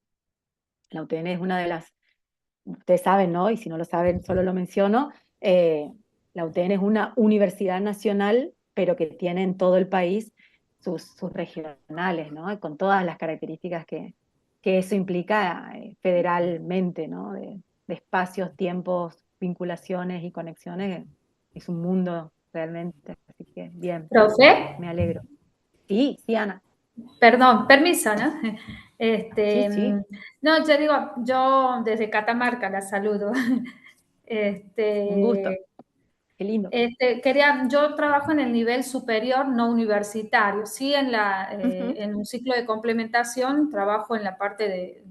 la UTN es una de las, ustedes saben, ¿no? Y si no lo saben, solo lo menciono, la UTN es una universidad nacional, pero que tiene en todo el país sus regionales, ¿no? Con todas las características que eso implica federalmente, ¿no? De espacios, tiempos, vinculaciones y conexiones. Es un mundo realmente, así que bien, Profe, me alegro. Sí, sí, Ana. perdón, permiso, ¿no? Sí, sí, No, yo digo, yo desde Catamarca la saludo. un gusto. Este, Qué lindo. yo trabajo en el nivel superior no universitario, sí, Ujú. en un ciclo de complementación trabajo en la parte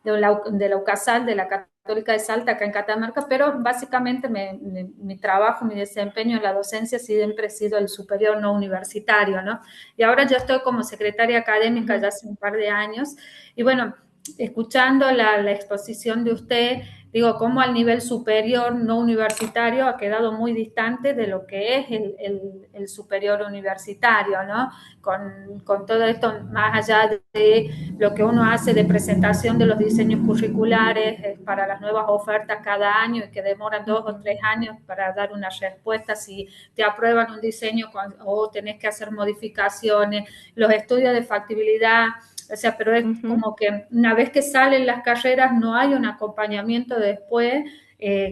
de la UCASAL, de la Católica de Salta, acá en Catamarca, pero básicamente mi trabajo, mi desempeño en la docencia siempre ha sido el superior no universitario, ¿no? Y ahora yo estoy como secretaria académica ya hace un par de años, y bueno, escuchando la exposición de usted, digo, cómo al nivel superior no universitario ha quedado muy distante de lo que es el superior universitario, ¿no? Con todo esto, más allá de lo que uno hace de presentación de los diseños curriculares para las nuevas ofertas cada año y que demoran 2 o 3 años para dar una respuesta si te aprueban un diseño o tenés que hacer modificaciones, los estudios de factibilidad. O sea, pero es como que una vez que salen las carreras no hay un acompañamiento después,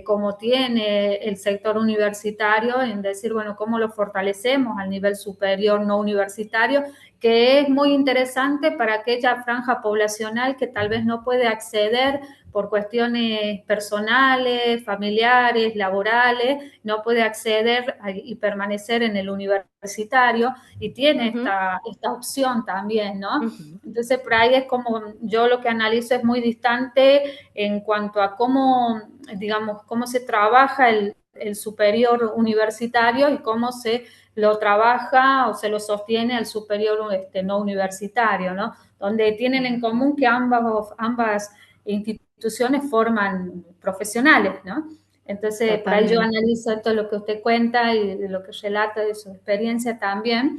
como tiene el sector universitario, en decir, bueno, cómo lo fortalecemos al nivel superior no universitario, que es muy interesante para aquella franja poblacional que tal vez no puede acceder por cuestiones personales, familiares, laborales, no puede acceder y permanecer en el universitario y tiene esta opción también, ¿no? Entonces, por ahí es como yo lo que analizo es muy distante en cuanto a cómo, digamos, cómo se trabaja el superior universitario y cómo se lo trabaja o se lo sostiene al superior no universitario, ¿no? Donde tienen en común que ambas instituciones forman profesionales, ¿no? Entonces, por ahí yo Totalmente. analizo todo lo que usted cuenta y de lo que relata de su experiencia también.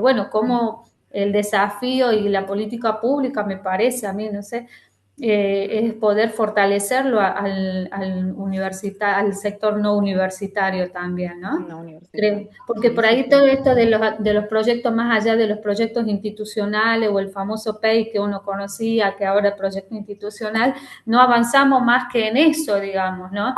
Bueno, cómo el desafío y la política pública, me parece a mí, no sé, es poder fortalecerlo al sector no universitario también, ¿no? No universitario. Porque Sí, por sí, ahí sí. todo esto de los proyectos, más allá de los proyectos institucionales o el famoso PEI que uno conocía, que ahora es proyecto institucional, no avanzamos más que en eso, digamos, ¿no?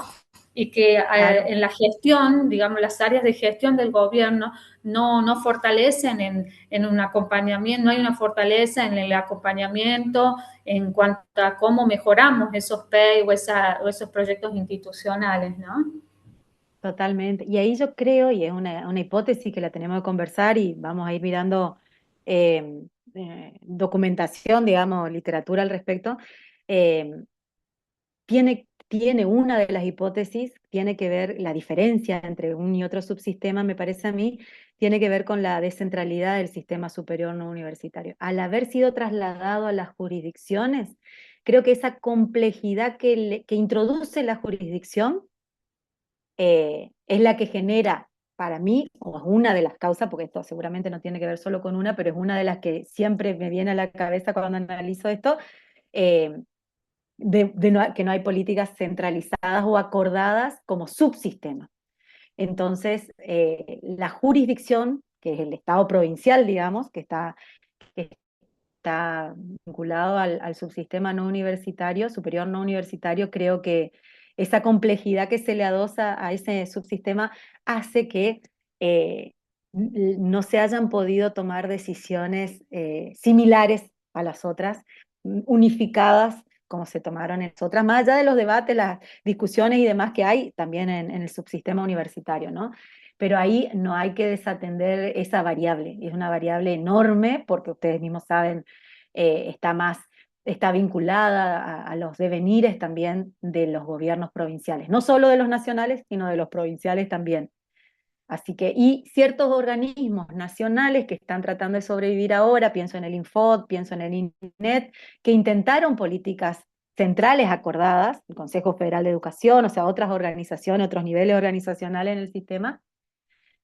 y que Claro. en la gestión, digamos, las áreas de gestión del gobierno no fortalecen en un acompañamiento, no hay una fortaleza en el acompañamiento en cuanto a cómo mejoramos esos PEI o esos proyectos institucionales, ¿no? Totalmente. Y ahí yo creo, y es una hipótesis que la tenemos que conversar y vamos a ir mirando eh, documentación, digamos, literatura al respecto, eh, tiene una de las hipótesis, tiene que ver, la diferencia entre un y otro subsistema, me parece a mí, tiene que ver con la descentralidad del sistema superior no universitario. Al haber sido trasladado a las jurisdicciones, creo que esa complejidad que introduce la jurisdicción es la que genera, para mí, o es una de las causas, porque esto seguramente no tiene que ver solo con una, pero es una de las que siempre me viene a la cabeza cuando analizo esto, eh, que no hay políticas centralizadas o acordadas como subsistema. Entonces, la jurisdicción, que es el Estado provincial, digamos, que está vinculado al subsistema no universitario, superior no universitario, creo que esa complejidad que se le adosa a ese subsistema hace que no se hayan podido tomar decisiones similares a las otras, unificadas como se tomaron en las otras, más allá de los debates, las discusiones y demás que hay también en el subsistema universitario, ¿no? Pero ahí no hay que desatender esa variable, y es una variable enorme porque ustedes mismos saben, está está vinculada a los devenires también de los gobiernos provinciales, no solo de los nacionales, sino de los provinciales también. Así que, y ciertos organismos nacionales que están tratando de sobrevivir ahora, pienso en el Infod, pienso en el INET, que intentaron políticas centrales acordadas, el Consejo Federal de Educación, o sea, otras organizaciones, otros niveles organizacionales en el sistema,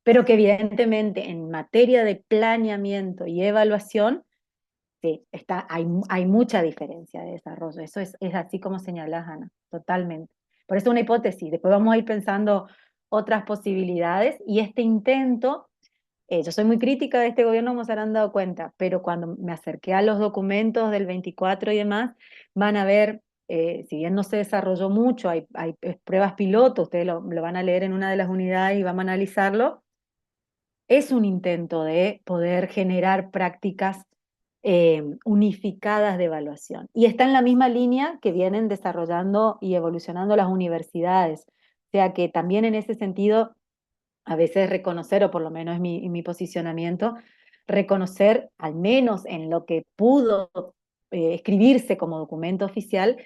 pero que evidentemente en materia de planeamiento y evaluación, sí, hay mucha diferencia de desarrollo. Eso es así como señalás, Ana, totalmente. Por eso una hipótesis. Después vamos a ir pensando otras posibilidades y este intento, yo soy muy crítica de este gobierno, como se habrán dado cuenta, pero cuando me acerqué a los documentos del 24 y demás, van a ver, si bien no se desarrolló mucho, hay pruebas piloto, ustedes lo van a leer en una de las unidades y vamos a analizarlo, es un intento de poder generar prácticas unificadas de evaluación. Y está en la misma línea que vienen desarrollando y evolucionando las universidades. O sea que también en ese sentido, a veces reconocer, o por lo menos en mi posicionamiento, reconocer al menos en lo que pudo escribirse como documento oficial,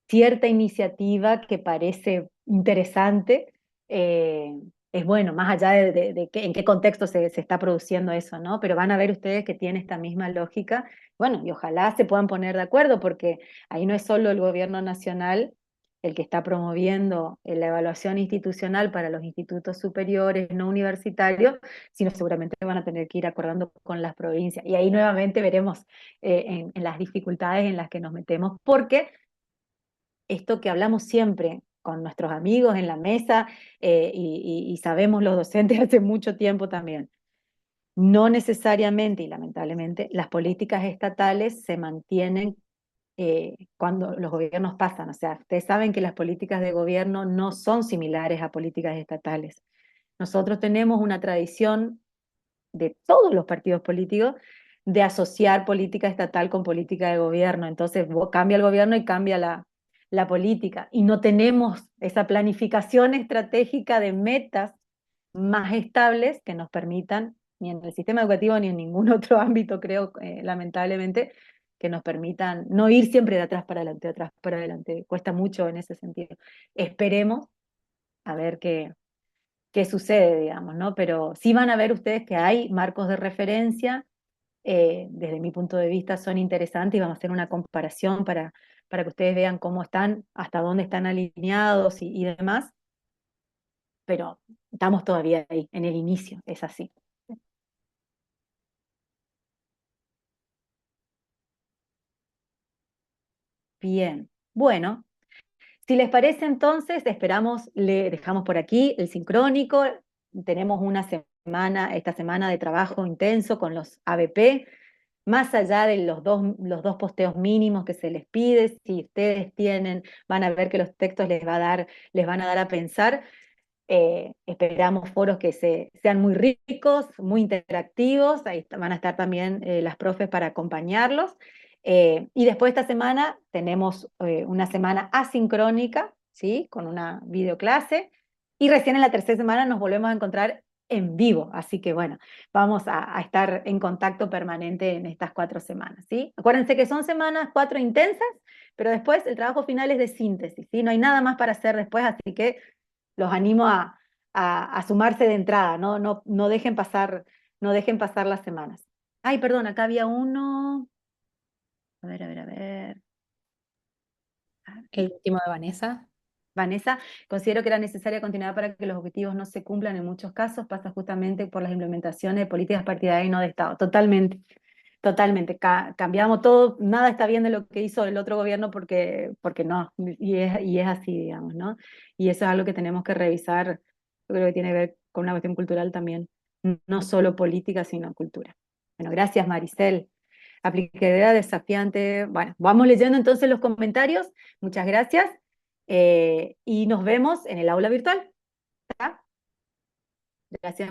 cierta iniciativa que parece interesante, es bueno, más allá en qué contexto se está produciendo eso, ¿no? Pero van a ver ustedes que tiene esta misma lógica, bueno, y ojalá se puedan poner de acuerdo, porque ahí no es solo el gobierno nacional el que está promoviendo la evaluación institucional para los institutos superiores no universitarios, sino seguramente van a tener que ir acordando con las provincias. Y ahí nuevamente veremos en las dificultades en las que nos metemos, porque esto que hablamos siempre con nuestros amigos en la mesa, y sabemos los docentes hace mucho tiempo también, no necesariamente y lamentablemente las políticas estatales se mantienen cuando los gobiernos pasan. O sea, ustedes saben que las políticas de gobierno no son similares a políticas estatales. Nosotros tenemos una tradición de todos los partidos políticos de asociar política estatal con política de gobierno. Entonces cambia el gobierno y cambia la política. Y no tenemos esa planificación estratégica de metas más estables que nos permitan, ni en el sistema educativo ni en ningún otro ámbito, creo, lamentablemente, que nos permitan no ir siempre de atrás para adelante, de atrás para adelante. Cuesta mucho en ese sentido. Esperemos a ver qué sucede, digamos, ¿no? Pero sí van a ver ustedes que hay marcos de referencia, desde mi punto de vista son interesantes y vamos a hacer una comparación para que ustedes vean cómo están, hasta dónde están alineados y demás, pero estamos todavía ahí, en el inicio, es así. Bien, bueno, si les parece entonces, esperamos, le dejamos por aquí el sincrónico, tenemos una semana, esta semana de trabajo intenso con los ABP, más allá de los dos posteos mínimos que se les pide, si ustedes tienen, van a ver que los textos les van a dar a pensar. Esperamos foros que sean muy ricos, muy interactivos, ahí van a estar también las profes para acompañarlos. Y después de esta semana tenemos una semana asincrónica, ¿sí? Con una videoclase, y recién en la tercera semana nos volvemos a encontrar en vivo, así que bueno, vamos a estar en contacto permanente en estas 4 semanas, ¿sí? Acuérdense que son semanas 4 intensas, pero después el trabajo final es de síntesis, ¿sí? No hay nada más para hacer después, así que los animo a sumarse de entrada, no dejen pasar, no dejen pasar las semanas. Ay, perdón, acá había uno. A ver, a ver, a ver. El último de Vanessa. Vanessa, considero que era necesaria continuidad para que los objetivos no se cumplan en muchos casos, pasa justamente por las implementaciones de políticas partidarias y no de Estado. Totalmente, totalmente. Cambiamos todo, nada está bien de lo que hizo el otro gobierno porque no, y es así, digamos, ¿no? Y eso es algo que tenemos que revisar, yo creo que tiene que ver con una cuestión cultural también, no solo política, sino cultura. Bueno, gracias, Maricel. Aplicadera desafiante. Bueno, vamos leyendo entonces los comentarios. Muchas gracias. Y nos vemos en el aula virtual. ¿Está? Gracias, María.